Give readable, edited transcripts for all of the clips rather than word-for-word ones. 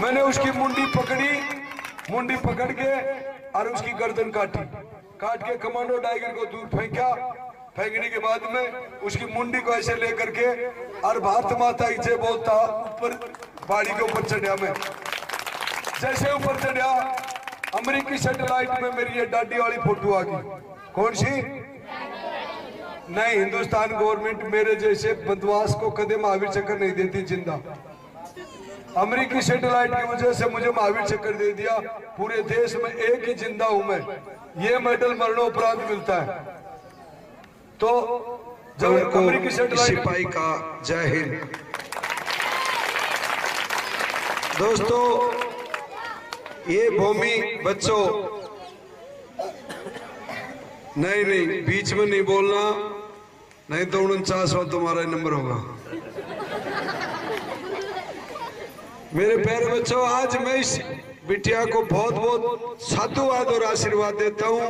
मैंने उसकी मुंडी पकड़ के और उसकी गर्दन काट के कमांडो टाइगर को दूर फेंका। फेंकने के बाद में उसकी मुंडी को ऐसे लेकर के और भारत माता इसे बोलता ऊपर पहाड़ी के ऊपर चढ़ा। मैं जैसे ऊपर चढ़ा, अमेरिकी सैटेलाइट में मेरी ये दाढ़ी वाली फोटो आ गई। कौन सी? नहीं, हिंदुस्तान गवर्नमेंट मेरे जैसे बदमाश को कदे महावीर चक्र नहीं देती जिंदा। अमेरिकी सैटेलाइट की वजह से मुझे महावीर चक्र दे दिया। पूरे देश में एक ही जिंदा हूं मैं। ये मेडल मरणोपरांत मिलता है। तो जब अमेरिकी सैटेलाइट सिपाही का जय हिंद। दोस्तों, ये भूमि बच्चों, नहीं बीच में नहीं बोलना, नहीं तो 49वां तुम्हारा नंबर होगा। मेरे प्यारे बच्चों, आज मैं इस बिटिया को बहुत बहुत साधुवाद और आशीर्वाद देता हूं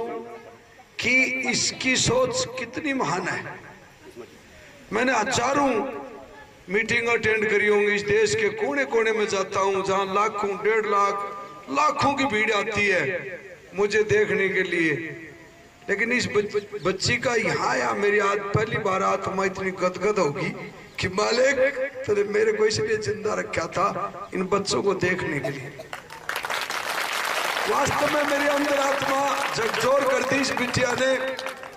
कि इसकी सोच कितनी महान है। मैंने हजारों मीटिंग अटेंड करी होंगी। इस देश के कोने कोने में जाता हूं, जहां लाखों 1.5 लाख लाखों की भीड़ आती है मुझे देखने के लिए। लेकिन इस बच्ची का यहाँ आया, मेरी आज पहली बार आत्मा इतनी गदगद होगी कि मालिक तेरे मेरे को इसलिए जिंदा रखा था इन बच्चों को देखने के लिए। वास्तव में मेरी अंदर आत्मा झकझोर करती इस बिटिया ने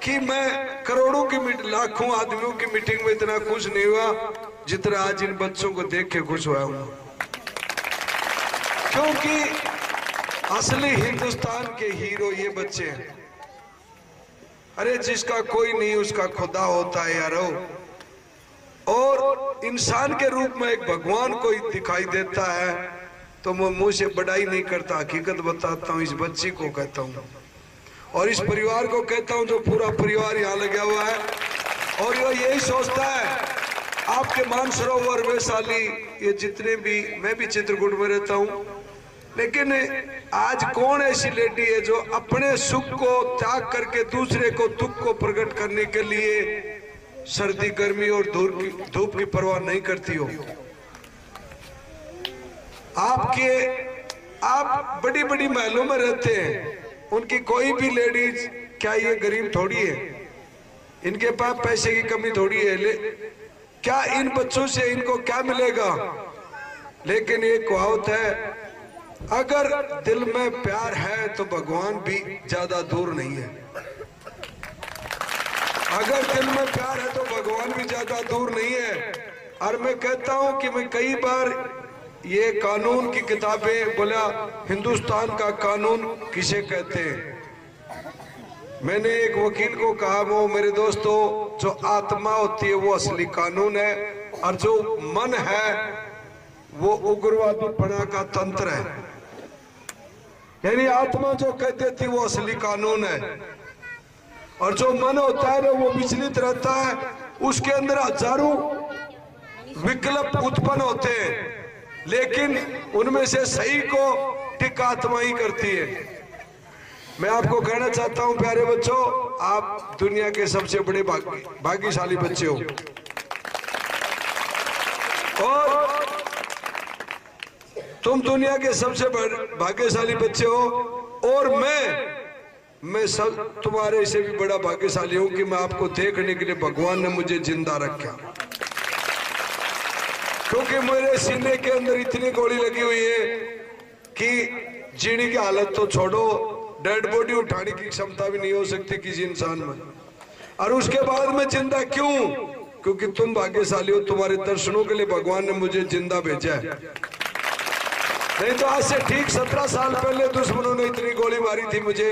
कि मैं करोड़ों की लाखों आदमियों की मीटिंग में इतना खुश नहीं हुआ जितना आज इन बच्चों को देख के खुश हुआ हूं। क्योंकि असली हिंदुस्तान के हीरो ये बच्चे हैं। अरे जिसका कोई नहीं उसका खुदा होता है यारो। और इंसान के रूप में एक भगवान कोई दिखाई देता है तो मैं मुंह से बड़ाई नहीं करता, हकीकत बताता हूँ। इस बच्ची को कहता हूँ और इस परिवार को कहता हूँ, जो पूरा परिवार यहाँ लगा हुआ है और ये यही सोचता है आपके मानसरोवर वैशाली ये जितने भी, मैं भी चित्रकूट में रहता हूँ, लेकिन आज कौन ऐसी लेडी है जो अपने सुख को त्याग करके दूसरे को दुख को प्रकट करने के लिए सर्दी गर्मी और धूप की परवाह नहीं करती हो। आप बड़ी बड़ी महलों में रहते हैं, उनकी कोई भी लेडीज, क्या ये गरीब थोड़ी है? इनके पास पैसे की कमी थोड़ी है। क्या इन बच्चों से इनको क्या मिलेगा? लेकिन एक कहावत है, अगर दिल में प्यार है तो भगवान भी ज्यादा दूर नहीं है। अगर दिल में प्यार है तो भगवान भी ज्यादा दूर नहीं है। और मैं कहता हूं कि मैं कई बार ये कानून की किताबें बोला, हिंदुस्तान का कानून किसे कहते हैं। मैंने एक वकील को कहा, वो मेरे दोस्तों, जो आत्मा होती है वो असली कानून है और जो मन है वो उग्रवादी पना का तंत्र है। यानी आत्मा जो कहती थी वो असली कानून है और जो मन होता है ना वो विचलित रहता है। उसके अंदर हजारों विकल्प उत्पन्न होते हैं, लेकिन उनमें से सही को टिक आत्मा ही करती है। मैं आपको कहना चाहता हूं प्यारे बच्चों, आप दुनिया के सबसे बड़े भाग्यशाली बच्चे हो और तुम दुनिया के सबसे भाग्यशाली बच्चे हो। और मैं सब तुम्हारे से भी बड़ा भाग्यशाली हूं कि मैं आपको देखने के लिए भगवान ने मुझे जिंदा रखा। क्योंकि मेरे सीने के अंदर इतनी गोली लगी हुई है कि जीने की हालत तो छोड़ो, डेड बॉडी उठाने की क्षमता भी नहीं हो सकती किसी इंसान में। और उसके बाद में जिंदा क्यों? क्योंकि तुम भाग्यशाली हो, तुम्हारे दर्शनों के लिए भगवान ने मुझे जिंदा भेजा है। नहीं तो आज से ठीक 17 साल पहले दुश्मनों ने इतनी गोली मारी थी मुझे,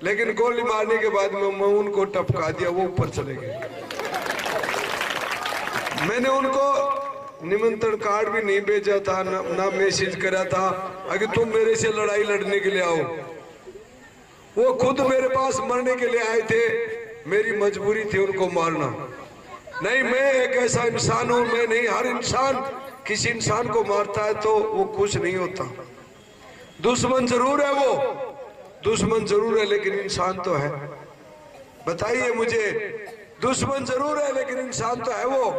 लेकिन गोली मारने के बाद में मैं उनको टपका दिया, वो ऊपर चले गए। मैंने उनको निमंत्रण कार्ड भी नहीं भेजा था, ना मैसेज करा था अगर तुम मेरे से लड़ाई लड़ने के लिए आओ। वो खुद मेरे पास मरने के लिए आए थे, मेरी मजबूरी थी उनको मारना। नहीं, मैं एक ऐसा इंसान हूं, मैं नहीं, हर इंसान किसी इंसान को मारता है तो वो खुश नहीं होता। दुश्मन जरूर है, वो दुश्मन जरूर है लेकिन इंसान तो है। बताइए मुझे, दुश्मन जरूर है लेकिन इंसान तो है वो।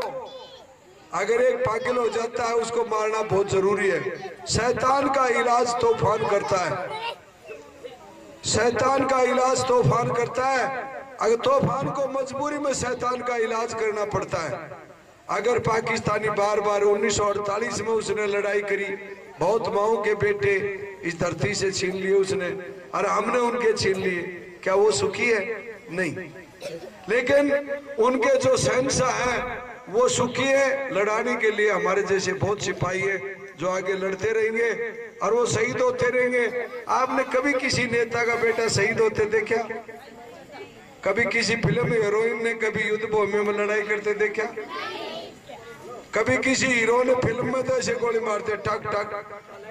अगर एक पागल हो जाता है उसको मारना बहुत जरूरी है। शैतान का इलाज तूफान करता है, शैतान का इलाज तूफान करता है। अगर तूफान को मजबूरी में शैतान का इलाज करना पड़ता है। अगर पाकिस्तानी बार बार 1948 में उसने लड़ाई करी, बहुत माओ के बेटे इस धरती से छीन लिए उसने, और हमने उनके छीन लिए, क्या वो सुखी है? नहीं। लेकिन उनके जो शहंशाह हैं वो सुखी है। लड़ाने के लिए हमारे जैसे बहुत सिपाही है जो आगे लड़ते रहेंगे और वो शहीद होते रहेंगे। आपने कभी किसी नेता का बेटा शहीद होते देखा? कभी किसी फिल्म हीरोइन ने कभी युद्ध भूमि में लड़ाई करते देखा? कभी किसी हीरो ने फिल्म में तो ऐसे गोली मारते ठक ठक,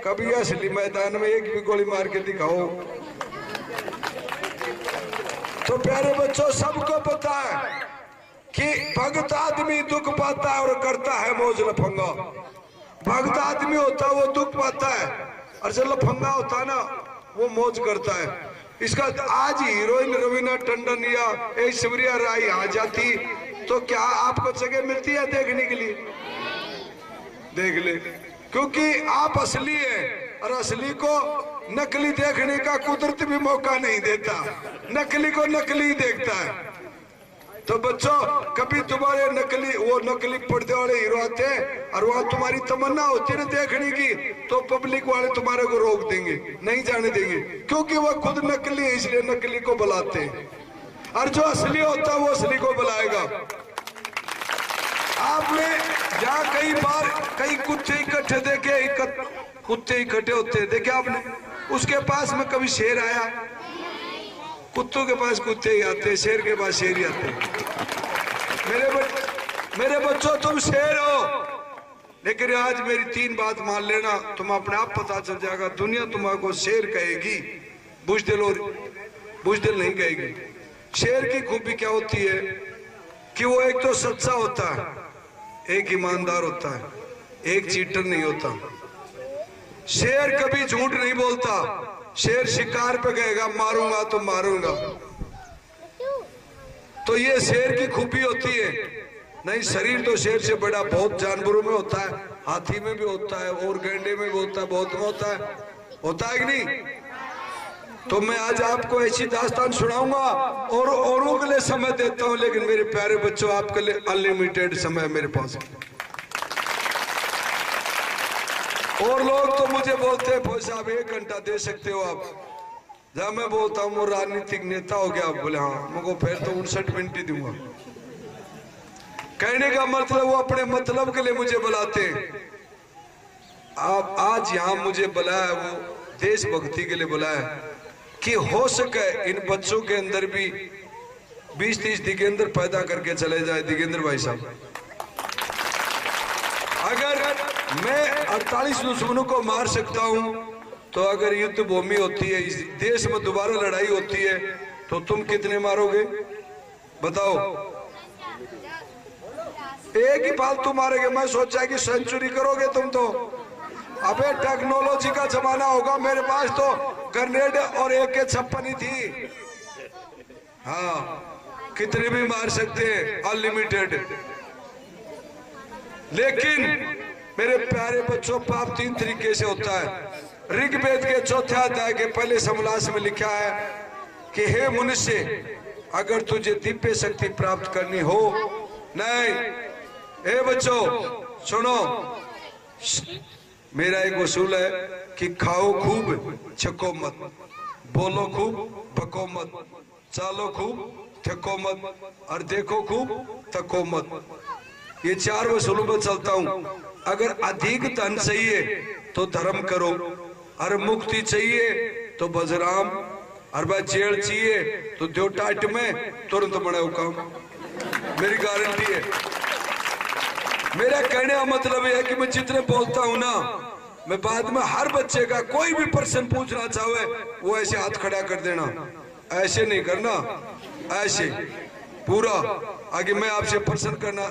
कभी असली मैदान में एक भी गोली मार के दिखाओ। तो प्यारे बच्चों, सबको पता है कि भगत आदमी दुख पाता है और करता है मौज लफंगा। भगत आदमी होता है वो दुख पाता है, और जो लफंगा होता है ना वो मौज करता है। इसका आज हीरोइन रवीना टंडन या ऐश्वर्या राय आ जाती तो क्या आपको जगह मिलती है देखने के लिए? देख ले, क्योंकि आप असली है और असली को नकली देखने का कुदरत भी मौका नहीं देता, नकली को नकली देखता है। तो बच्चों, कभी तुम्हारे नकली पर्दे वाले हीरो आते हैं और वहां तुम्हारी तमन्ना होती है देखने की, तो पब्लिक वाले तुम्हारे को रोक देंगे, नहीं जाने देंगे, क्योंकि वो खुद नकली है इसलिए नकली को बुलाते हैं। और जो असली होता है वो असली को बुलाएगा। आपने यहाँ कई बार कई कुत्ते इकट्ठे देखे, कुत्ते इकट्ठे होते देखे आपने? उसके पास में कभी शेर आया? कुत्तों के पास कुत्ते ही आते, शेर के पास शेर ही आते। मेरे बच्चों, तुम शेर हो, लेकिन आज मेरी 3 बात मान लेना, तुम अपने आप पता चल जाएगा। दुनिया तुम्हारे शेर कहेगी, बुजदिल नहीं कहेगी। शेर की खूबी क्या होती है कि वो एक तो सच्चा होता है, एक ईमानदार होता है, एक चीटर नहीं होता। शेर कभी झूठ नहीं बोलता। शेर शिकार पे कहेगा मारूंगा तो मारूंगा। तो ये शेर की खूबी होती है। नहीं, शरीर तो शेर से बड़ा बहुत जानवरों में होता है, हाथी में भी होता है और गैंडे में भी होता है, बहुत में होता है कि नहीं? तो मैं आज आपको ऐसी दास्तान सुनाऊंगा और औरों के लिए समय देता हूं, लेकिन मेरे प्यारे बच्चों आपके लिए अनलिमिटेड समय मेरे पास। और लोग तो मुझे बोलते हैं भाई साहब 1 घंटा दे सकते हो आप। जब मैं बोलता हूँ राजनीतिक नेता हो गया, आप बोले हाँ, मुझको फिर तो 59 मिनट ही दूंगा। कहने का मतलब वो अपने मतलब के लिए मुझे बुलाते हैं। आप आज यहाँ मुझे बुलाया वो देशभक्ति के लिए बुलाया कि हो सके इन बच्चों के अंदर भी 20-30 दिगेंद्र पैदा करके चले जाए। दिगेंद्र भाई साहब, अगर मैं 48 दुश्मनों को मार सकता हूं, तो अगर युद्ध भूमि होती है, इस देश में दोबारा लड़ाई होती है, तो तुम कितने मारोगे बताओ? एक ही फालतू मारेंगे। मैं सोचा कि सेंचुरी करोगे तुम तो। अबे टेक्नोलॉजी का जमाना होगा, मेरे पास तो ग्रेनेड और AK-56 ही थी। हाँ, कितने भी मार सकते हैं, अनलिमिटेड। लेकिन मेरे प्यारे बच्चों, पाप 3 तरीके से होता है। ऋग्वेद के 4थे अध्याय के पहले समलास में लिखा है कि हे मनुष्य, अगर तुझे दिव्य शक्ति प्राप्त करनी हो, नहीं, हे बच्चों सुनो, मेरा एक उसूल है कि खाओ खूब, छको मत, बोलो खूब, बको मत, चालो खूब, थको मत, और देखो खूब, थको मत। ये 4 वसूलों में चलता हूं। अगर अधिक धन चाहिए तो धर्म करो, और मुक्ति चाहिए तो बजराम, और भाई जेल चाहिए तो दो टाइट में तुरंत बने काम। मेरी गारंटी है। मेरा कहने का मतलब यह है कि मैं जितने बोलता हूं ना, मैं बाद में हर बच्चे का कोई भी प्रश्न पूछना चाहे वो ऐसे हाथ खड़ा कर देना, ऐसे नहीं करना, ऐसे पूरा। आगे मैं आपसे प्रश्न करना,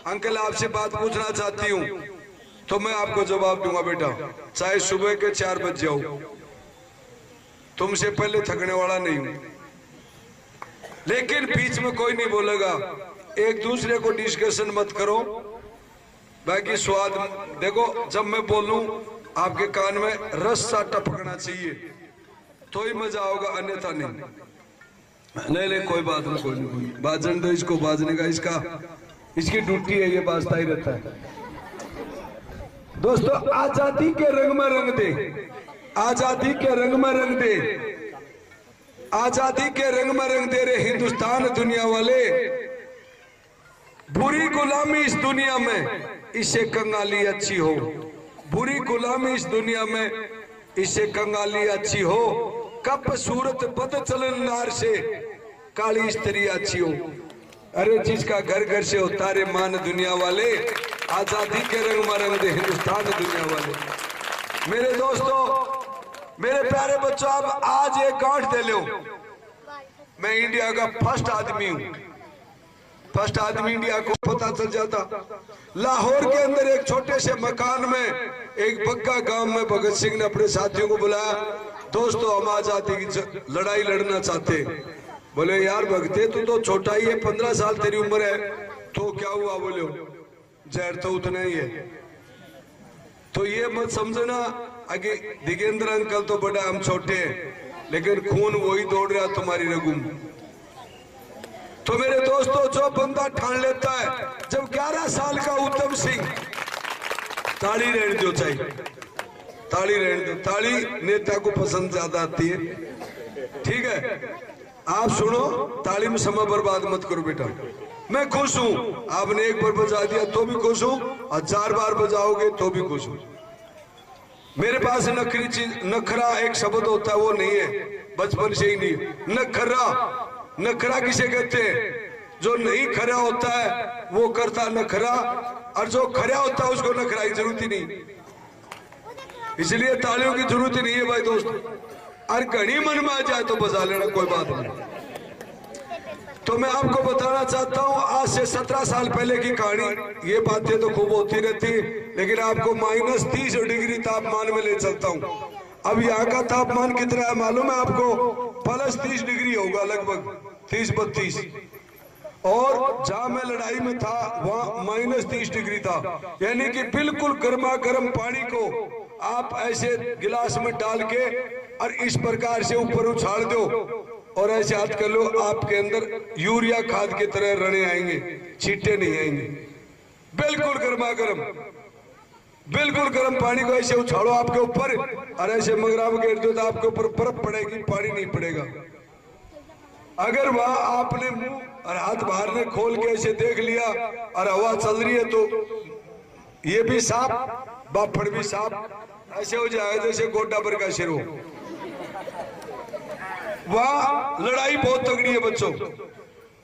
अंकल आपसे बात पूछना चाहती हूँ, तो मैं आपको जवाब दूंगा बेटा, चाहे सुबह के 4 बज जाओ, तुमसे पहले थकने वाला नहीं हूं। लेकिन बीच में कोई नहीं बोलेगा, एक दूसरे को डिस्कशन मत करो, बाकी स्वाद देखो, जब मैं बोलूं आपके कान में रस सा टपकना चाहिए तो ही मजा होगा, अन्यथा नहीं। नहीं कोई बात नहीं, कोई नहीं, बाजन दो इसको, बाजने का इसकी ड्यूटी है, ये बाजता ही रहता है। दोस्तों आजादी के रंग में रंग दे, आजादी के रंग में रंग दे, आजादी के रंग में रंग दे रे हिंदुस्तान दुनिया वाले। बुरी गुलामी इस दुनिया में इससे कंगाली अच्छी हो, बुरी गुलामी इस दुनिया में इससे कंगाली अच्छी हो। कब सूरत बद चलन नार से काली स्त्री अच्छी हो। अरे जिसका घर घर से होता रे मान दुनिया वाले, आजादी के रंग में रंग दे हिंदुस्तान दुनिया वाले। मेरे दोस्तों, मेरे प्यारे बच्चों, अब आज एक गांठ दे लो, मैं इंडिया का फर्स्ट आदमी हूं। फर्स्ट आदमी इंडिया को पता चल जाता। लाहौर के अंदर एक छोटे से मकान में एक बग्गा गांव में भगत सिंह ने अपने साथियों को बुलाया, दोस्तों हम आजादी की लड़ाई लड़ना चाहते। बोले यार भगते तू तो छोटा ही है, 15 साल तेरी उम्र है, तो क्या हुआ? बोले जहर तो उतना ही है। तो ये मत समझना आगे दिगेंद्र अंकल तो बड़ा, हम छोटे हैं, लेकिन खून वही दौड़ रहा तुम्हारी रगों में। तो मेरे दोस्तों, जो बंदा ठान लेता है, जब 11 साल का उत्तम सिंह, ताली रहने दो, चाहिए ताली रहने दो, ताली नेता को पसंद ज्यादा आती है, ठीक है? आप सुनो, ताली में समय बर्बाद मत करो बेटा। मैं खुश हूं, आपने एक बार बजा दिया तो भी खुश हूं, और 4 बार बजाओगे तो भी खुश हूं। मेरे पास नखरी चीज, नखरा एक शब्द होता है, वो नहीं है, बचपन से ही नहीं। नखरा, नखरा किसे कहते हैं? जो नहीं खरा होता है वो करता नखरा, और जो खरा होता है उसको नखरा की जरूरत ही नहीं। इसलिए तालियों की जरूरत ही नहीं है भाई दोस्त। और घड़ी मन में आ जाए तो बजा लेना, कोई बात नहीं। तो मैं आपको बताना चाहता हूं, आज से 17 साल पहले की कहानी। ये बातें तो खूब होती रहती, लेकिन आपको -30 डिग्री तापमान में ले चलता हूं। अब यहाँ का तापमान कितना है मालूम है आपको? +30 डिग्री होगा, लगभग 30-32। और जहां मैं लड़ाई में था वहां -30 डिग्री था। यानी कि बिल्कुल गर्मा गर्म पानी को आप ऐसे गिलास में डाल के और इस प्रकार से ऊपर उछाल दो और ऐसे हाथ कर लो, आपके अंदर यूरिया खाद की तरह रने आएंगे, छींटे नहीं आएंगे। बिल्कुल गर्मा गर्म, बिल्कुल गर्म पानी को ऐसे उछालो आपके ऊपर और ऐसे मगराम घेर दो तो आपके ऊपर बर्फ पड़ेगी, पानी नहीं पड़ेगा। अगर वहां आपने मुंह और हाथ बाहर ने खोल के ऐसे देख लिया और हवा चल रही है तो ये भी साफ, बाफड़ भी साफ, ऐसे हो जाएगा जैसे गोड्डा पर का शेर हो। वहां लड़ाई बहुत तगड़ी है बच्चों।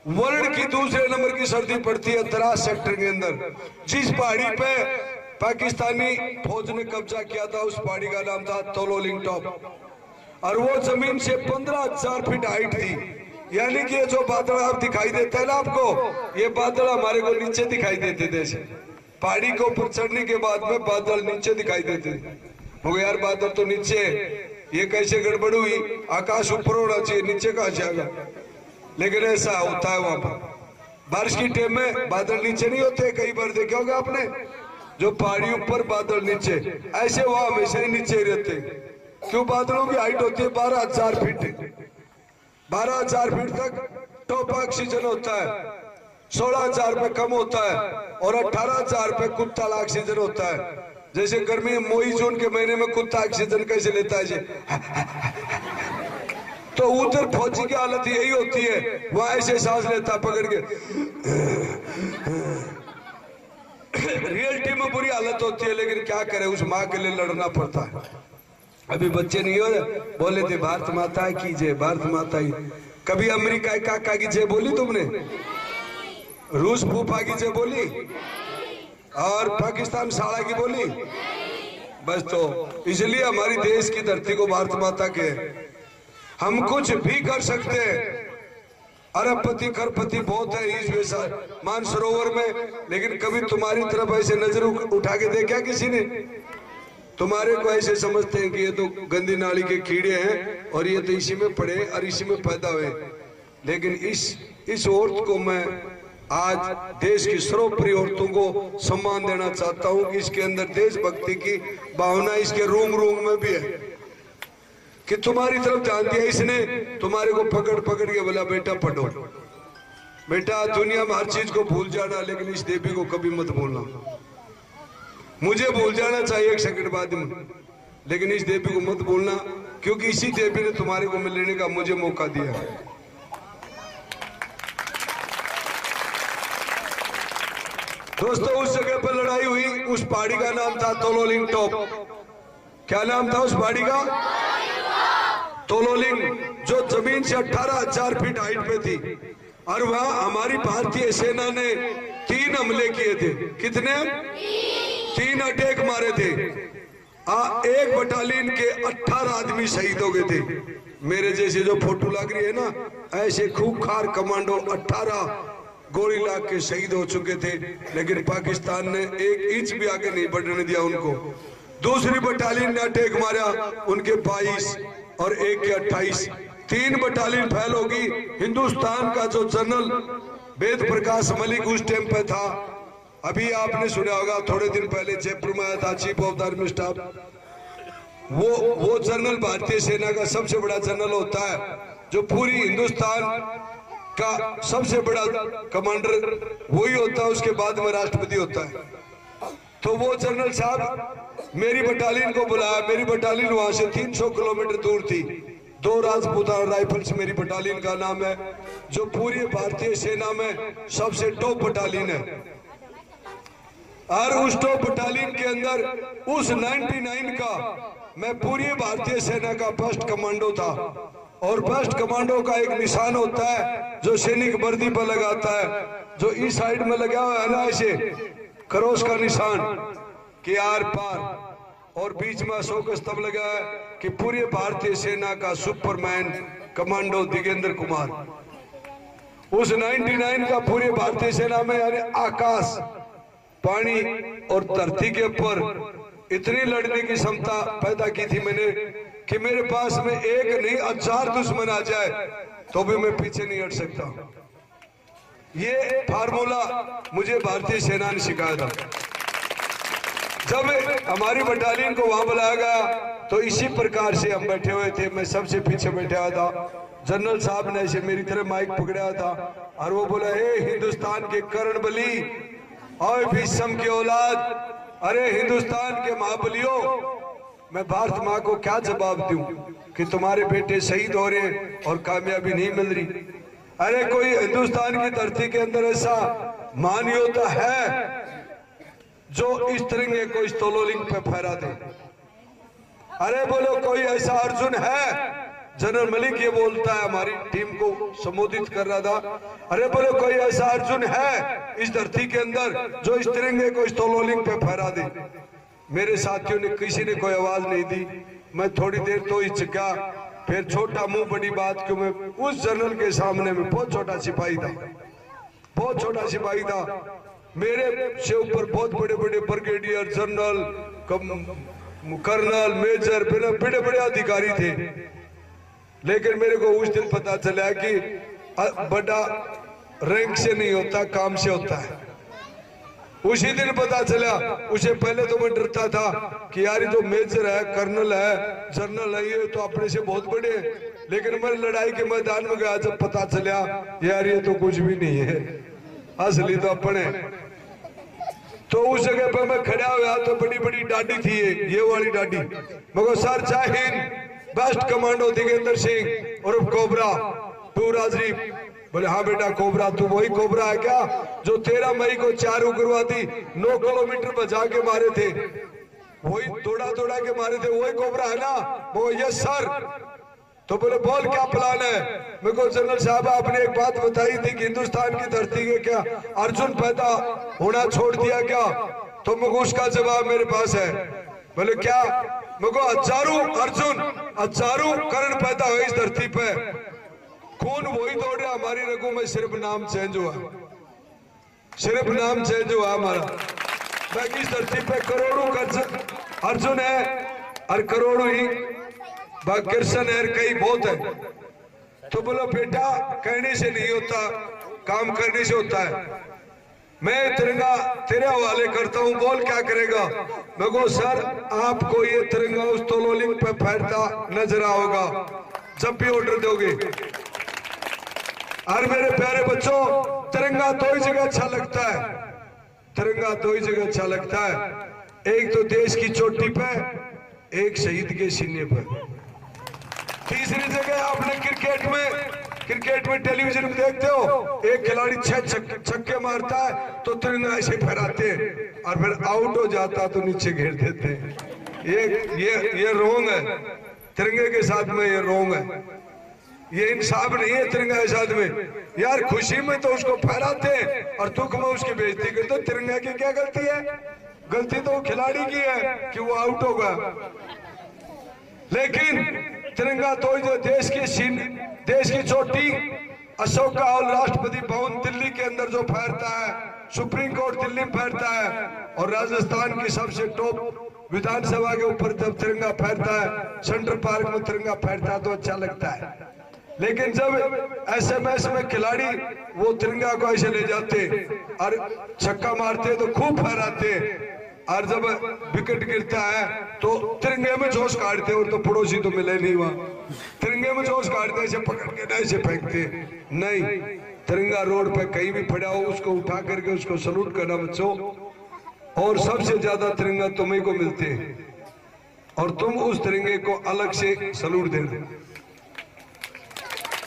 वर्ल्ड की दूसरे नंबर की सर्दी पड़ती है द्रास सेक्टर के अंदर। जिस पहाड़ी पे पाकिस्तानी फौज ने कब्जा किया था उस पहाड़ी का नाम था तोलोलिंग टॉप, और वो जमीन से 15,000 फीट हाइट थी। यानी कि ये जो बादल आप दिखाई देते हैं ना आपको, ये बादल हमारे को नीचे दिखाई देते थे। पहाड़ी के ऊपर चढ़ने के बाद में बादल नीचे दिखाई देते थे। हो गया यार बादल तो नीचे, ये कैसे गड़बड़ हुई? आकाश ऊपर होना चाहिए, नीचे कहां से आ गया? लेकिन ऐसा होता है वहां पर बारिश की टाइम में बादल नीचे नहीं होते। कई बार देखे होगा आपने, जो पहाड़ी ऊपर बादल नीचे, ऐसे वहां हमेशा ही नीचे रहते। क्यों? बादलों की हाइट होती है 12,000 फीट। 12,000 फीट तक टॉप ऑक्सीजन होता है, 16,000 पे कम होता है और 18,000 पे कुत्ता ऑक्सीजन होता है। जैसे गर्मी मई जून के महीने में कुत्ता ऑक्सीजन कैसे लेता है जी? तो उधर फौजी की हालत यही होती है, वहां ऐसे सांस लेता पकड़ के। रियलिटी में बुरी हालत होती है, लेकिन क्या करे, उस माँ के लिए लड़ना पड़ता है। अभी बच्चे नहीं हो बोले थे भारत माता की जय, भारत माता की। कभी अमेरिका काका की जय बोली तुमने? रूस फूफा की जय बोली? और पाकिस्तान साला की बोली? बस तो इसलिए हमारी देश की धरती को भारत माता के हम कुछ भी कर सकते हैं। अरबपति खरपति बहुत है इस मानसरोवर में, लेकिन कभी तुम्हारी तरफ ऐसे नजर उठा के देखा किसी ने? तुम्हारे को ऐसे समझते हैं कि ये तो गंदी नाली के कीड़े हैं और ये तो इसी में पड़े और इसी में पैदा हुए। लेकिन इस औरत को मैं आज देश की सर्वोपरि औरतों को सम्मान देना चाहता हूं कि इसके अंदर देशभक्ति की भावना इसके रूम रूम में भी है कि तुम्हारी तरफ ध्यान दिया इसने, तुम्हारे को पकड़ पकड़ के बोला बेटा पढ़ो, बेटा दुनिया में हर चीज को भूल जाना लेकिन इस देवी को कभी मत भूलना। मुझे भूल जाना चाहिए एक सेकंड बाद में, लेकिन इस देवी को मत भूलना, क्योंकि इसी देवी ने तुम्हारे को मिलने का मुझे मौका दिया। दोस्तों उस जगह पर लड़ाई हुई, उस पहाड़ी का नाम था तोलोलिंग टॉप। क्या नाम था उस पहाड़ी का? तोलोलिंग, जो जमीन से 18,000 फीट हाइट पे थी। और वहां हमारी भारतीय सेना ने 3 हमले किए थे। कितने? 3 अटैक मारे थे। एक बटालियन के 18 आदमी शहीद हो गए थे। मेरे जैसे जो फोटो लग रही है ना, ऐसे खूंखार कमांडो 18 गोली लाग के शहीद हो चुके थे, लेकिन पाकिस्तान ने 1 इंच भी आगे नहीं बढ़ने दिया उनको। दूसरी बटालियन ने अटैक मारा, उनके 22 और एक के 28, 3 बटालियन फैल होगी। हिंदुस्तान का जो जनरल वेद प्रकाश मलिक उस टाइम पे था, अभी आपने सुना होगा, थोड़े दिन पहले जयपुर में आया था, chief of the army staff. वो जनरल भारतीय सेना का सबसे बड़ा जनरल होता है, जो पूरी हिंदुस्तान का सबसे बड़ा कमांडर वही होता है, उसके बाद में राष्ट्रपति होता है। तो वो जनरल साहब मेरी बटालियन को बुलाया। मेरी बटालियन वहां से 300 किलोमीटर दूर थी। 2 राजपूताना राइफल्स मेरी बटालियन का नाम है, जो पूरी भारतीय सेना में सबसे टॉप बटालियन है। और उस टॉप बटालियन के अंदर उस 99 का मैं पूरी भारतीय सेना का फर्स्ट कमांडो था। और फर्स्ट कमांडो का एक निशान होता है जो सैनिक वर्दी पर लगाता है, जो इस साइड में लगा हुआ है ना, ऐसे क्रॉस का निशान के आर पार, और बीच में अशोक स्तंभ लगा है कि पूरी भारतीय सेना का सुपरमैन कमांडो दिगेंद्र कुमार। उस 99 का पूरी भारतीय सेना में, यानी आकाश, पानी और धरती के ऊपर इतनी लड़ने की क्षमता पैदा की थी मैंने कि मेरे पास में एक नहीं 1000 दुश्मन आ जाए तो भी मैं पीछे नहीं हट सकता। ये फार्मूला मुझे भारतीय सेना ने सिखाया था। जब हमारी बटालियन को वहां बुलाया गया तो इसी प्रकार से हम बैठे हुए थे, मैं सबसे पीछे बैठा हुआ था। जनरल साहब ने ऐसे मेरी तरह माइक पकड़ा था और वो बोला, हे हिंदुस्तान के कर्ण बली और भीष्म की औलाद, अरे हिंदुस्तान के महाबलियों, मैं भारत माँ को क्या जवाब दूं कि तुम्हारे बेटे शहीद हो रहे और कामयाबी नहीं मिल रही। अरे कोई हिंदुस्तान की धरती के अंदर ऐसा महान योद्धा है जो इस तिरंगे को इस तोलोलिंग पे फहरा दे? अरे बोलो कोई ऐसा अर्जुन है? जनरल मलिक ये बोलता है, हमारी टीम को संबोधित कर रहा था। अरे बोलो कोई ऐसा अर्जुन है इस धरती के अंदर जो इस तिरंगे को इस तोलोलिंग पे फहरा दे? मेरे साथियों ने किसी ने कोई आवाज नहीं दी। मैं थोड़ी देर तो हिचका, फिर छोटा मुंह बड़ी बात, क्यों मैं उस जनरल के सामने में बहुत छोटा सिपाही था, बहुत छोटा सिपाही था। मेरे से ऊपर बहुत बड़े बड़े ब्रिगेडियर जनरल, कर्नल, मेजर, बड़े बड़े अधिकारी थे, लेकिन मेरे को उस दिन पता चला कि बड़ा रैंक से नहीं होता, काम से होता है। उसी दिन पता चला। उसे पहले तो मैं डरता था कि यार जो मेजर है, कर्नल है, जनरल है, ये तो अपने से बहुत बड़े हैं, लेकिन मैं लड़ाई के मैदान में गया जब पता चला यार ये तो कुछ भी नहीं है, असली तो अपने। तो उस जगह पर मैं खड़ा हुआ तो बड़ी बड़ी डाडी थी, ये वाली डाडी। मगर सर जय हिंद, बेस्ट कमांडो दिगेंद्र सिंह उर्फ कोबरा, तू राजरी। बोले हाँ बेटा कोबरा, तू वही कोबरा है क्या जो 13 मई को 4 उग्रवादी 9 किलोमीटर बचा के मारे थे? वही दौड़ा दौड़ा के मारे थे, वही कोबरा है ना? वो यस सर। तो बोले बोल क्या प्लान है? मेरे को जनरल साहब आपने एक बात बताई थी कि हिंदुस्तान की धरती के क्या अर्जुन पैदा होना छोड़ दिया क्या? तो मेरे को उसका जवाब मेरे पास है। बोले क्या? मेरे को हजारों अर्जुन, हजारों कर्ण पैदा हुए इस धरती पे, खून वही दौड़े, हमारी रगों में सिर्फ नाम चेंज हुआ, सिर्फ नाम चेंज हुआ हमारा। बाकी इस धरती पे करोड़ों अर्जुन है और करोड़ों ही कृष्ण है, कई बहुत है। तो बोलो बेटा कहने से नहीं होता, काम करने से होता है। मैं तिरंगा तेरे हवाले करता हूँ, बोल क्या करेगा। मैं कहूँ सर आपको ये तिरंगा उस तोलोलिंग पे फैलता नजर आओगा जब भी ऑर्डर दोगे। और मेरे प्यारे बच्चों, तिरंगा दो ही जगह अच्छा लगता है, तिरंगा दो ही जगह अच्छा लगता है, एक तो देश की चोटी पे, एक शहीद के सीने पर। तीसरी जगह आपने क्रिकेट में टेलीविजन में देखते हो, एक खिलाड़ी 6 छक्के मारता है तो तिरंगा ऐसे फहराते हैं और फिर आउट हो जाता तो नीचे घेर देते हैं। ये रोंग है, तिरंगे के साथ में ये रोंग है, ये इंसाफ नहीं है तिरंगा के साथ में। यार खुशी में तो उसको फहराते हैं और दुख में उसकी बेइज्जती करते। तो तिरंगा की क्या गलती है? गलती तो खिलाड़ी की है कि वो आउट होगा। लेकिन तिरंगा तो जो देश की चोटी अशोका और राष्ट्रपति भवन दिल्ली के अंदर जो फहरता है, सुप्रीम कोर्ट दिल्ली में फहरता है, और राजस्थान की सबसे टॉप विधानसभा के ऊपर जब तिरंगा फहरता है, सेंट्रल पार्क में तिरंगा फहरता है तो अच्छा लगता है। लेकिन जब एसएमएस में खिलाड़ी वो तिरंगा को ऐसे ले जाते और छक्का मारते तो खूब फहराते, और जब विकेट गिरता है तो तिरंगे में जोश काटते, और तो पड़ोसी तो मिले नहीं वहां, तिरंगे में जोश काटते, ऐसे पकड़ के ना ऐसे फेंकते। नहीं, तिरंगा रोड पे कहीं भी पड़ा हो उसको उठा करके उसको सलूट करना बच्चों। और सबसे ज्यादा तिरंगा तुम्हें को मिलते हैं और तुम उस तिरंगे को अलग से सलूट देना,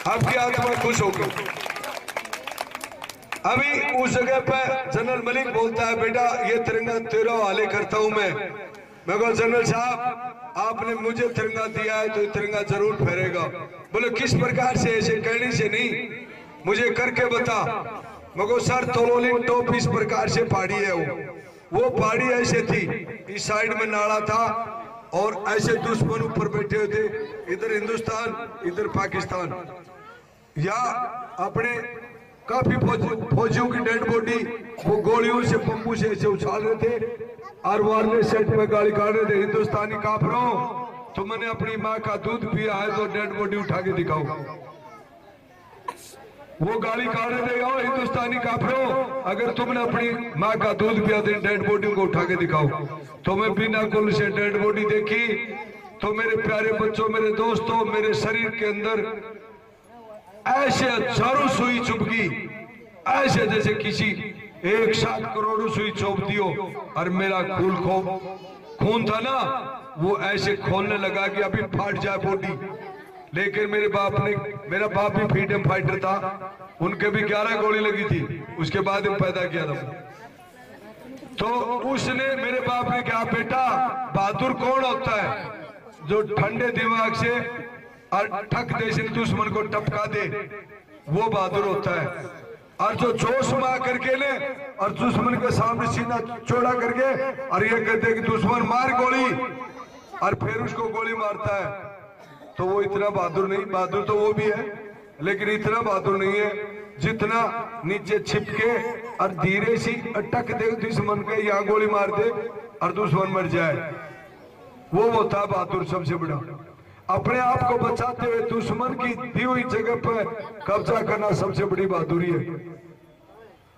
आपकी आत्मा खुश होगी। अभी उस जगह पे जनरल मलिक बोलता है बेटा ये तिरंगा तेरा हवाले करता हूं मैं कहा जनरल साहब आपने मुझे तिरंगा दिया है तो ये तिरंगा जरूर फहरेगा। बोले किस प्रकार से? ऐसे कहने से नहीं, मुझे करके बता। मगर सर तोलोलिंग टॉप इस प्रकार से पहाड़ी है, वो पहाड़ी ऐसे थी, इस साइड में नाला था और ऐसे दुश्मन ऊपर बैठे हुए थे, इधर हिंदुस्तान इधर पाकिस्तान, या अपने काफी फौजियों की डेड बॉडी वो गोलियों से बम्बू से ऐसे उछाल रहे थे और वायरलेस सेट में गाली काट रहे थे। हिंदुस्तानी काफिरों, तुमने अपनी माँ का दूध पिया है तो डेड बॉडी उठा के दिखाओ। वो गाली काट रहे थे, आओ हिंदुस्तानी काफिरों, अगर तुमने अपनी माँ का दूध पिया तो डेड बॉडी को उठा के दिखाओ। तुम्हें बिना कुल से डेड बॉडी देखी तो मेरे प्यारे बच्चों, मेरे दोस्तों, मेरे शरीर के अंदर ऐसे हजारों सुई चुभगी, ऐसे जैसे किसी 1-7 करोड़ सुई चुभती हो, और मेरा खून था ना वो ऐसे खोलने लगा कि अभी फाट जाए बॉडी। लेकिन मेरा बाप भी फ्रीडम फाइटर था, उनके भी 11 गोली लगी थी, उसके बाद में पैदा किया था। तो उसने मेरे बाप ने कहा बेटा बहादुर कौन होता है? जो ठंडे दिमाग से और ठक देश दुश्मन को टपका दे, वो बहादुर होता है। और जो जोश में आकर के ले और दुश्मन के सामने सीना चौड़ा करके और ये कहते कि दुश्मन मार गोली और फिर उसको गोली मारता है, तो वो इतना बहादुर नहीं। बहादुर तो वो भी है लेकिन इतना बहादुर नहीं है जितना नीचे छिपके और धीरे सी अटक दे दुश्मन के, यहाँ गोली मार दे और दुश्मन मर जाए, वो होता बहादुर सबसे बड़ा। अपने आप को बचाते हुए दुश्मन की दी हुई जगह पर कब्जा करना सबसे बड़ी बहादुरी है।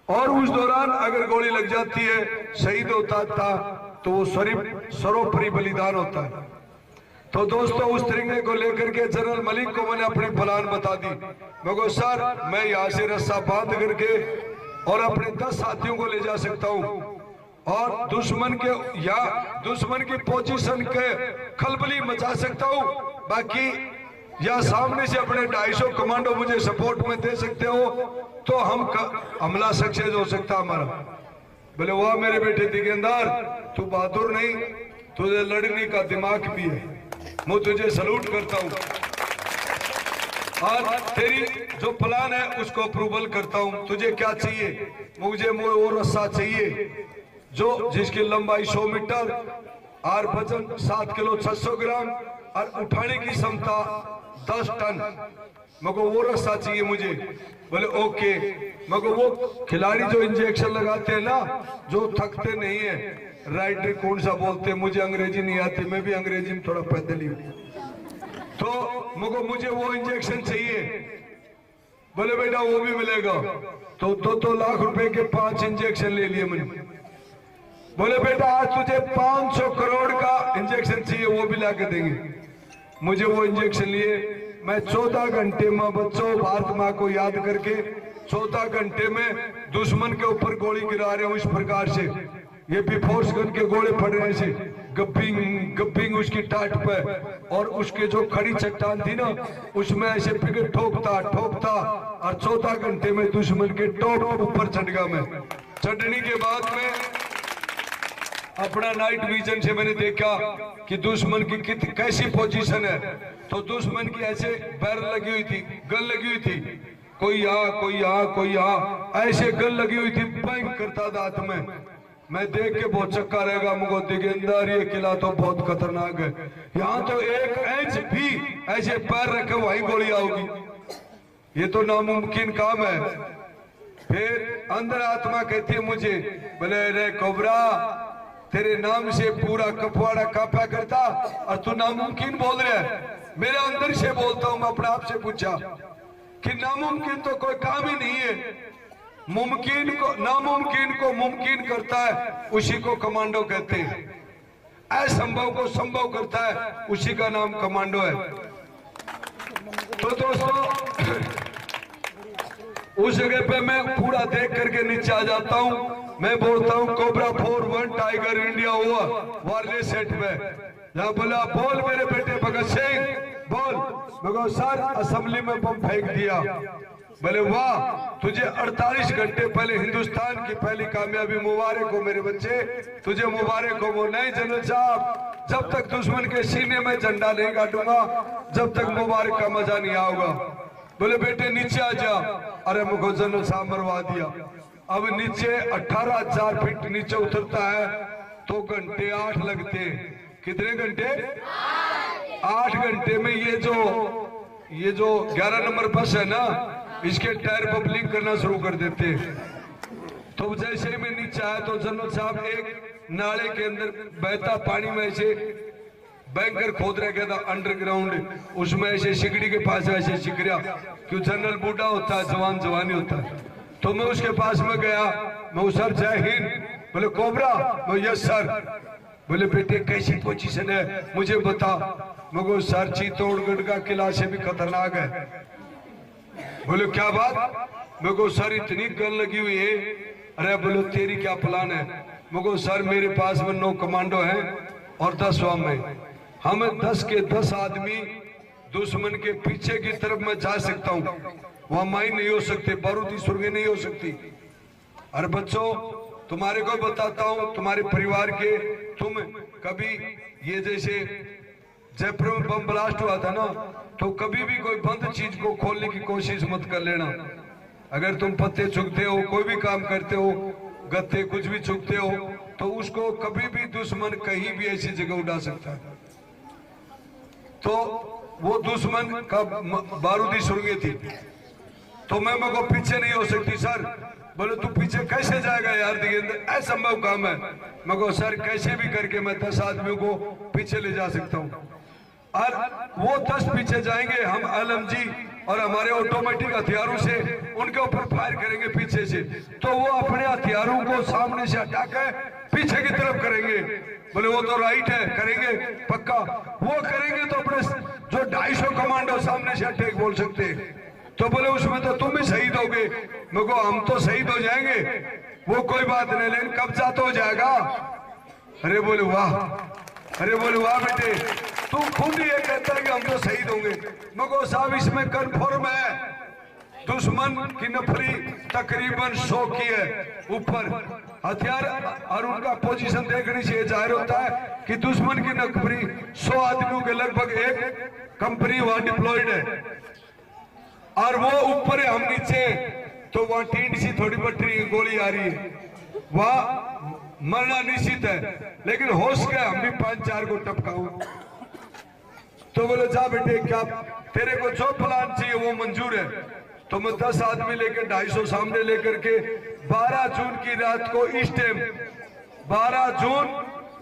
और उस दौरान अगर गोली लग जाती है, शहीद होता था, तो वो सर्वोपरि बलिदान होता है। तो दोस्तों उस तिरंगे को लेकर के जनरल मलिक को मैंने अपनी प्लान बता दी। मैं कहूँ सर मैं यहाँ से रस्सा बांध करके और अपने 10 साथियों को ले जा सकता हूँ और दुश्मन की पोजीशन के खलबली मचा सकता हूँ, बाकी या सामने से अपने 250 कमांडो मुझे सपोर्ट में दे सकते हो तो हमला सक्सेस हो सकता हमारा। बोले वाह मेरे बेटे दिगेंदार, तू बहादुर नहीं, तुझे लड़ने का दिमाग भी है, मैं तुझे सलूट करता हूँ और तेरी जो प्लान है उसको अप्रूवल करता हूँ। तुझे क्या चाहिए? मुझे वो रस्सा चाहिए जिसकी लंबाई 100 मीटर और वजन 7 किलो 600 ग्राम और उठाने की क्षमता 10 टन, मगर वो रस्सा चाहिए मुझे। बोले ओके। मगर वो खिलाड़ी जो इंजेक्शन लगाते हैं ना, जो थकते नहीं है, राइडर कौन सा बोलते हैं, मुझे अंग्रेजी नहीं आती, मैं भी अंग्रेजी में थोड़ा पैदल ही हूँ, तो मगर मुझे वो इंजेक्शन चाहिए बोले बेटा वो भी मिलेगा। तो 2 लाख रुपए के 5 इंजेक्शन ले लिए मैंने। बोले बेटा आज तुझे 500 करोड़ का इंजेक्शन चाहिए, वो भी ला के देंगे। मुझे वो इंजेक्शन लिए मैं 14 घंटे में बच्चों भारत माँ को याद करके 14 घंटे में दुश्मन के ऊपर गोली गिरा रहे हूँ। इस प्रकार से ये बिफोर्स गन के गोले पड़ रहे से गप्पिंग उसकी टाट पे, और उसके जो खड़ी चट्टान थी ना उसमें ऐसे पिकेट ठोकता और 14 घंटे में दुश्मन के टॉप ऊपर चढ़ गया मैं। चढ़ने के बाद में अपना नाइट विजन से मैंने देखा कि दुश्मन की कैसी पोजीशन है। तो दुश्मन की ऐसे बैरल लगी हुई थी, गन लगी हुई थी, कोई यहाँ कोई यहाँ कोई यहाँ, ऐसे गन लगी हुई थी, बैंक करता था हाथ में। मैं देख के बहुत चक्का रहेगा मुझको दिगेंदर, ये किला तो बहुत खतरनाक है, यहाँ तो 1 इंच भी ऐसे पैर रखे वहीं गोली आओगी, ये तो नामुमकिन काम है। फिर अंदर आत्मा कहती है मुझे, बोले रे कोबरा तेरे नाम से पूरा कपवाड़ा कांपा करता और तू नामुमकिन बोल रहा है। मेरे अंदर से बोलता हूं, मैं अपने आप से पूछा कि नामुमकिन तो कोई काम ही नहीं है, नामुमकिन को मुमकिन करता है उसी को कमांडो कहते हैं, असंभव को संभव करता है उसी का नाम कमांडो है। तो दोस्तों उस जगह पे मैं पूरा देख करके नीचे आ जाता हूँ। मैं बोलता हूँ कोबरा 41 टाइगर इंडिया हुआ वाले सेट में। जहाँ बोला बोल मेरे बेटे भगत सिंह बोल, मगर सर असेंबली में बम फेंक दिया। बोले वाह तुझे 48 घंटे पहले हिंदुस्तान की पहली कामयाबी मुबारक हो मेरे बच्चे, तुझे मुबारक हो। वो नहीं जनरल साहब, जब तक दुश्मन के सीने में झंडा नहीं काटूंगा जब तक मुबारक का मजा नहीं आऊगा। बोले बेटे नीचे आ जा। अरे मुझको जनरल साहब मरवा दिया। अब नीचे 18,000 फीट नीचे उतरता है तो घंटे 8 लगते हैं। कितने घंटे? 8 घंटे में ये जो 11 नंबर बस है ना, इसके टायर बबलिंग करना शुरू कर देते हैं। तो जैसे ही मैं नीचे आया तो जनरल साहब एक नाले के अंदर बहता पानी में ऐसे बैंकर खोद रहा था अंडरग्राउंड, उसमें ऐसे सिगड़ी के पास ऐसे सिकरिया, क्यों जनरल बूढ़ा होता है जवान जवानी होता है। तो मैं उसके पास में गया, मैं सर जय हिंद। बोले कोबरा, मैं यस सर। बोले बेटे कैसी पोजीशन है मुझे बता। मगर सर चित्तौड़गढ़ का किला से भी खतरनाक है। बोले क्या बात? मगर सर इतनी गन लगी हुई है। अरे बोलो तेरी क्या प्लान है? मगर सर मेरे पास में 9 कमांडो हैं और 10 वाम है, हम 10 के 10 आदमी दुश्मन के पीछे की तरफ मैं जा सकता हूँ, वहां माइन नहीं हो सकते, बारूदी सुरंगें नहीं हो सकती। अरे बच्चों तुम्हारे को बताता हूँ, तुम्हारे परिवार के तुम कभी ये जैसे जयपुर में बम ब्लास्ट हुआ था ना, तो कभी भी कोई बंद चीज को खोलने की कोशिश मत कर लेना। अगर तुम पत्ते चुगते हो, कोई भी काम करते हो, गत्ते कुछ भी चुगते हो, तो उसको कभी भी दुश्मन कहीं भी ऐसी जगह उड़ा सकता है। तो वो दुश्मन का बारूदी सुरंगें थी, तो मैं मगर पीछे नहीं हो सकती। सर बोले तू पीछे कैसे जाएगा यार दिगेंद्र, असंभव काम है। मगर सर कैसे भी करके मैं 10 आदमियों को पीछे ले जा सकता हूँ, और वो 10 पीछे जाएंगे, हम LMG और हमारे ऑटोमेटिक हथियारों से उनके ऊपर फायर करेंगे पीछे से, तो वो अपने हथियारों को सामने से हटाकर पीछे की तरफ करेंगे। बोले वो तो राइट है, करेंगे पक्का। वो करेंगे तो अपने जो 250 कमांडो सामने से अटैक बोल सकते हैं, तो बोले उसमें तो तुम भी शहीद होगे। मगर हम तो शहीद हो जाएंगे, वो कोई बात नहीं, लेकिन कब्जा तो हो जाएगा। अरे बोले वाह, अरे बोले वाह बेटे, तू खुद ही ये कहता है कि हम तो शहीद होंगे। मगर साहब इसमें कन्फर्म है, दुश्मन की नफरी तकरीबन 100 की है ऊपर हथियार, और उनका पोजीशन देखने से जाहिर होता है कि दुश्मन की नफरी 100 आदमियों के लगभग एक कंपनी वहां डिप्लॉयड है, और वो ऊपर है हम नीचे। तो वहां टींड सी थोड़ी बटरी गोली आ रही है, वहां मरना निश्चित है, लेकिन होश के हम भी 5-4 को टपकाऊं। तो बोले जा बेटे क्या तेरे को जो प्लान चाहिए वो मंजूर है। तो मैं 10 आदमी लेकर 250 सामने लेकर के 12 जून की रात को इस टाइम 12 जून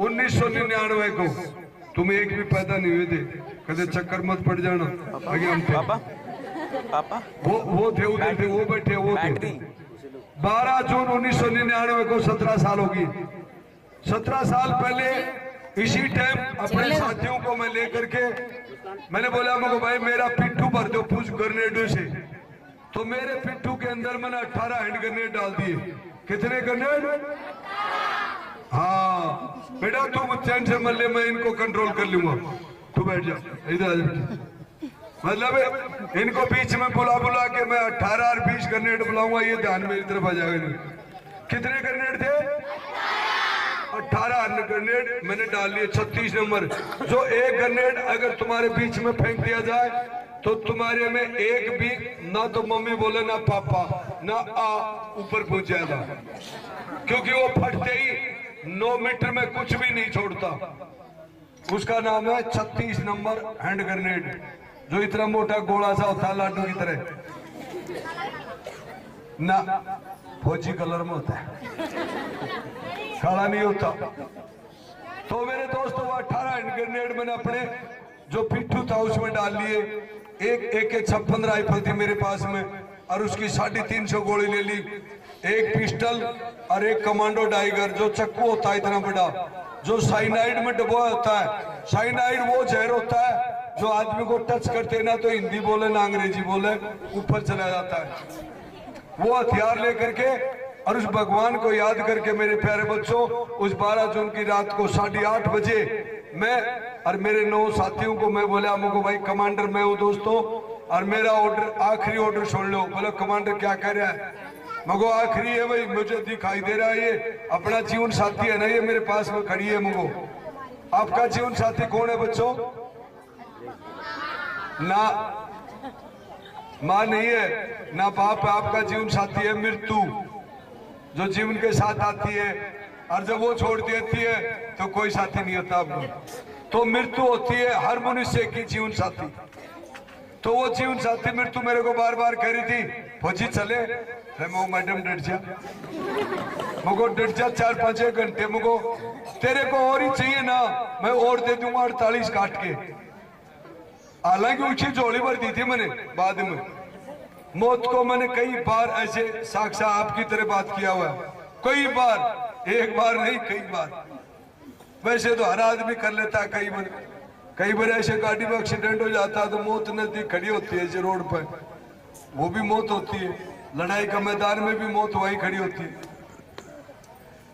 1999 को, तुम एक भी पैदा नहीं हुए थे, कदे चक्कर मत पड़ जाना आगे हम थे। पापा वो थे उधर थे, वो बैठे वो थे। 12 जून 1999 को 17 साल होगी। 17 साल पहले इसी टाइम अपने साथियों को मैं लेकर के मैंने बोला मुझे भाई मेरा पिट्ठू भर दो पूछ ग्रेनेडों से। तो मेरे पिट्ठू के अंदर मैंने 18 हैंड ग्रेनेड डाल दिए। कितने ग्रेनेड? हाँ बेटा तुम चैन से मल्ले मैं इनको कंट्रोल कर लूंगा। तू बैठ जा इधर आ जा। मतलब इनको बीच में बुला बुला के मैं 18 और 20 ग्रेनेड बुलाऊंगा, ये ध्यान मेरी तरफ आ जाएगा। कितने ग्रेनेड थे? 18 ग्रेनेड मैंने डाल लिए। 36 नंबर जो एक ग्रेनेड अगर तुम्हारे बीच में फेंक दिया जाए तो तुम्हारे में एक भी ना तो मम्मी बोले ना पापा ना आ ऊपर पहुंच जाएगा, क्योंकि वो फटते ही 9 मीटर में कुछ भी नहीं छोड़ता। उसका नाम है 36 नंबर हैंड ग्रेनेड, जो इतना मोटा गोला सा होता है लाडू की तरह ना, फौजी कलर में होता है, काला नहीं होता। तो मेरे दोस्तों 18 हैंड ग्रेनेड मैंने अपने जो पिट्ठू था उसमें डाल लिए। एक 56 राइफल थी मेरे पास में और उसकी 350 गोली ले ली। एक पिस्टल और एक कमांडो टाइगर जो चक्कू होता है इतना बड़ा, जो साइनाइड में डुबोया होता है। साइनाइड वो जहर होता है जो आदमी को टच करते ना तो हिंदी बोले ना अंग्रेजी बोले ऊपर चला जाता है। वो हथियार लेकर के और उस भगवान को याद करके मेरे प्यारे बच्चों उस 12 जून की रात को 8:30 बजे मैं और मेरे 9 साथियों को मैं बोला मुझको भाई कमांडर मैं हूँ दोस्तों और मेरा ऑर्डर आखिरी ऑर्डर सुन लो। बोला कमांडर क्या कह रहा है? मगो आखिरी है भाई, मुझे दिखाई दे रहा है ये अपना जीवन साथी है ना, ये मेरे पास में खड़ी है। मगो आपका जीवन साथी कौन है बच्चों? ना माँ नहीं है ना बाप है, आपका जीवन साथी है मृत्यु, जो जीवन के साथ आती है और जब वो छोड़ देती है तो कोई साथी नहीं होता आपको। तो मृत्यु होती है हर मनुष्य की जीवन साथी। तो वो जीवन साथी मृत्यु मेरे को बार बार कह रही थी फौजी चले, मैं मैडम डट जा, मुझको डट जा 4-5 घंटे, मुझको तेरे को और ही चाहिए ना मैं और दे दूंगा 48 काट के। हालांकि उसकी झोली भर दी थी मैंने। बाद में मौत को मैंने कई बार ऐसे साक्षात आपकी तरह बात किया हुआ है, कई बार, एक बार नहीं कई बार। वैसे तो हर आदमी कर लेता है, कई बार ऐसे गाड़ी में एक्सीडेंट हो जाता है तो मौत नजदीक खड़ी होती है रोड पर, वो भी मौत होती है। लड़ाई का मैदान में भी मौत वहीं खड़ी होती है।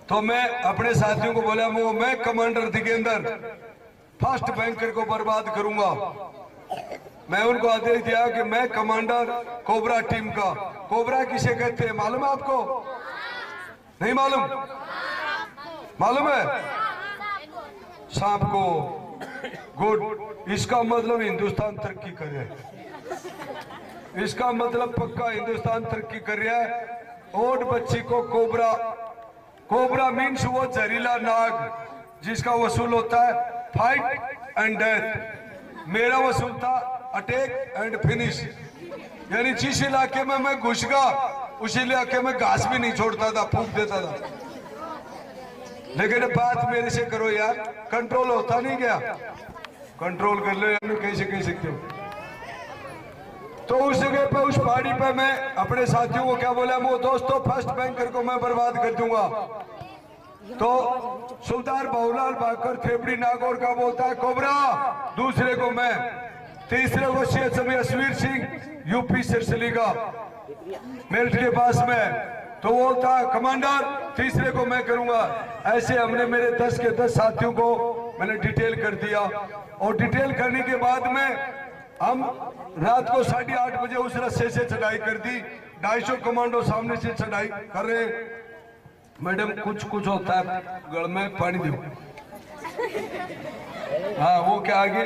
तो मैं अपने साथियों को बोला मैं कमांडर दिगेंद्र फर्स्ट बैंकर को बर्बाद करूंगा। मैं उनको आदेश दिया कि मैं कमांडर कोबरा टीम का। कोबरा किसे कहते हैं मालूम है आपको? नहीं मालूम? मालूम है? सांप को। गुड, इसका मतलब हिंदुस्तान तरक्की कर रहा है। इसका मतलब पक्का हिंदुस्तान तरक्की कर रहा है। ओट बच्ची को कोबरा, कोबरा मीन्स वो जहरीला नाग जिसका वसूल होता है फाइट एंड डेथ। मेरा वसूल था अटैक एंड फिनिश, यानी जिस इलाके में मैं घुस गया उस इलाके में घास भी नहीं छोड़ता था, फूंक देता था। लेकिन बात मेरे से करो यार, कंट्रोल होता नहीं क्या? कंट्रोल कर लो यार, कैसे कह सकते हो? तो उस जगह पे उस पहाड़ी पे मैं अपने साथियों को क्या बोला, वो दोस्तों फर्स्ट बैंकर को मैं बर्बाद कर दूंगा। तो सुल्तान बाबूलाल बाकर फेफड़ी नागौर का बोलता है कोबरा, दूसरे को मैं, तीसरे को शेख सभी असवीर सिंह यूपी सिरसिली का मेरठ के पास में, तो बोलता है कमांडर तीसरे को मैं करूंगा। ऐसे हमने मेरे 10 के 10 साथियों को मैंने डिटेल कर दिया और डिटेल करने के बाद में हम रात को 8:30 बजे उस रस्से से चढ़ाई कर दी। 250 कमांडो सामने से चढ़ाई कर रहे। मैडम कुछ कुछ होता है गल में पानी दो। हाँ वो क्या आगे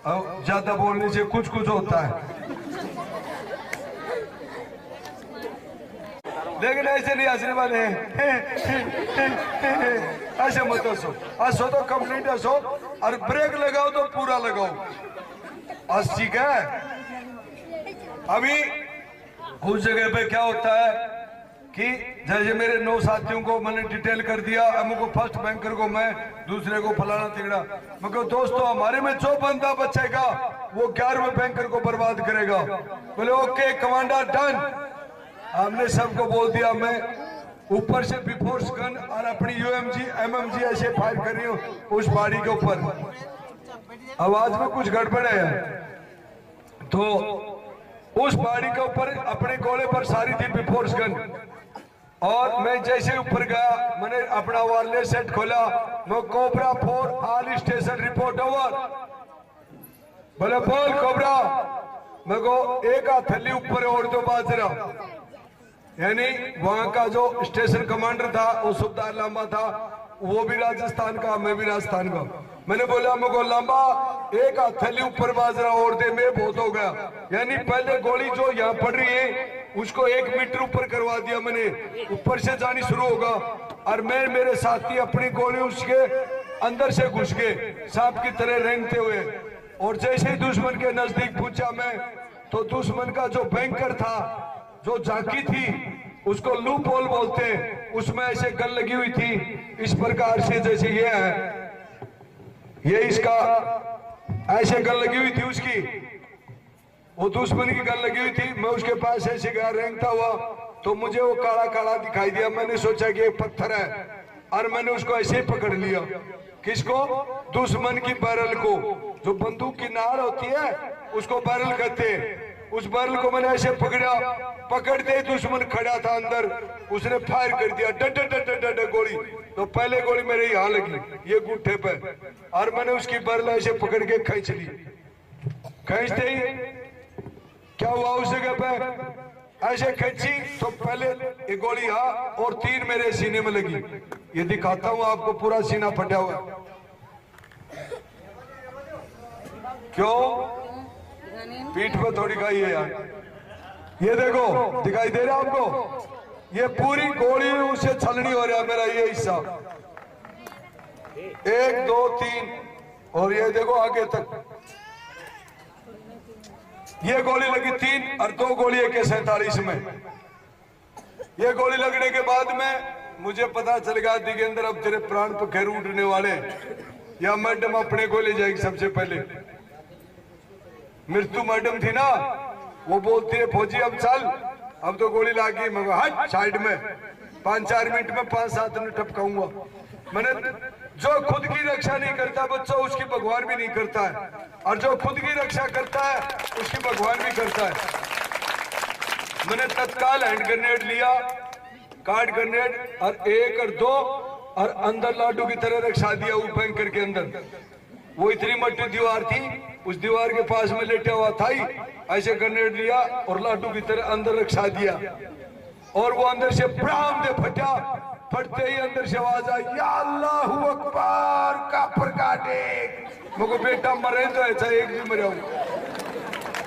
ज्यादा बोलने से कुछ कुछ होता है, लेकिन ऐसे नहीं हंसने वाले हैं। ऐसे मत हंसो, हंसो तो कंप्लीट हंसो और ब्रेक लगाओ तो पूरा लगाओ। हंस ठीक है। अभी उस जगह पे क्या होता है कि जैसे मेरे 9 साथियों को मैंने डिटेल कर दिया, हमको फर्स्ट बैंकर को मैं, दूसरे को फलाना तिगड़ा। मैं कहूँ दोस्तों हमारे में जो बंदा बचेगा वो 11वें बैंकर को बर्बाद करेगा। बोले ओके कमांडर डन। हमने सबको बोल दिया। मैं ऊपर से बिफोर्स गन और अपनी यूएमजी एमएमजी ऐसे फायर कर रही हूँ उस पहाड़ी के ऊपर। आवाज में कुछ गड़बड़ है तो उस पहाड़ी के ऊपर अपने गोले पर सारी थी बिफोर्स गन। और मैं जैसे ऊपर गया मैंने अपना वायरलेस सेट खोला। मैं cobra 4 all station report over. बोले बोल कोबरा। मैं को एक हथेली ऊपर और दो बाजरा। यानी वहां का जो स्टेशन कमांडर था वो सुबेदार लांबा था, वो भी राजस्थान का, मैं भी राजस्थान का। मैंने बोला मुझको लांबा एक हथेली ऊपर बाजरा और दे, मैं बहुत हो गया। यानी पहले गोली जो यहाँ पड़ रही है उसको 1 मीटर ऊपर करवा दिया मैंने, ऊपर से जानी शुरू होगा। और मैं मेरे साथी अपनी गोली उसके अंदर से घुस गए सांप की तरह रेंगते हुए। और जैसे ही दुश्मन के नजदीक पहुंचा मैं तो दुश्मन का जो बैंकर था, जो झांकी थी, उसको लूप होल बोलते हैं, उसमें ऐसे गन लगी हुई थी इस प्रकार से जैसे ये है, ये इसका ऐसे गन लगी हुई थी उसकी, वो दुश्मन की गन लगी हुई थी। मैं उसके पास ऐसे गया रेंगता हुआ तो मुझे वो काला काला दिखाई दिया। मैंने सोचा कि एक पत्थर है और मैंने उसको ऐसे ही पकड़ लिया। किसको? दुश्मन की बैरल को। जो बंदूक की नार होती है उसको बैरल कहते हैं। उस बैरल को मैंने ऐसे पकड़ा, पकड़ते ही दुश्मन खड़ा था अंदर, उसने फायर कर दिया डड डड डड गोली। तो पहले गोली मेरे यहाँ लगी ये गुट्ठे पे और मैंने उसकी बैरल ऐसे पकड़ के खींच ली। खींचते ही क्या हुआ उस जगह पे, ऐसे खींची तो पहले एक गोली यहाँ और 3 मेरे सीने में लगी। ये दिखाता हूँ आपको, पूरा सीना फटा हुआ। क्यों? पीठ पे थोड़ी खाई है यार। ये देखो दिखाई दे रहा है आपको, ये पूरी गोली उसे छलनी हो रहा है मेरा ये हिस्सा। 1 2 3 और ये देखो आगे तक ये गोली लगी 3 और 2 गोली AK-47 में। ये गोली लगने के बाद में मुझे पता चल गया दिगेंद्र अब तेरे प्राण तो खैर उठने वाले, या मैडम अपने को ले जाएगी। सबसे पहले मृत्यु मैडम थी ना, वो बोलती है फौजी अब चल, अब तो गोली लागी। मैं हट साइड में, 5-4 मिनट में 5-7 मिनट टपकाऊंगा। मैंने जो खुद की रक्षा नहीं करता बच्चों उसकी भगवान भी नहीं करता है, और जो खुद की रक्षा करता है उसकी भगवान भी करता है। मैंने तत्काल हैंड ग्रेनेड लिया, कार्ड ग्रेनेड, और 1 और 2 और अंदर लाडू की तरह रक्षा दिया उस बैंकर के अंदर। वो इतनी मोटी दीवार थी, उस दीवार के पास में लेटा हुआ था ही, ऐसे ग्रेनेड लिया और लाडू की तरह अंदर रक्षा दिया। और वो अंदर से प्राण दे फटा, फटते ही अंदर से आवाज आई, या अल्लाहू अकबर काफर काटे। मुझको बेटा मरे तो ऐसा एक भी मरिया हो,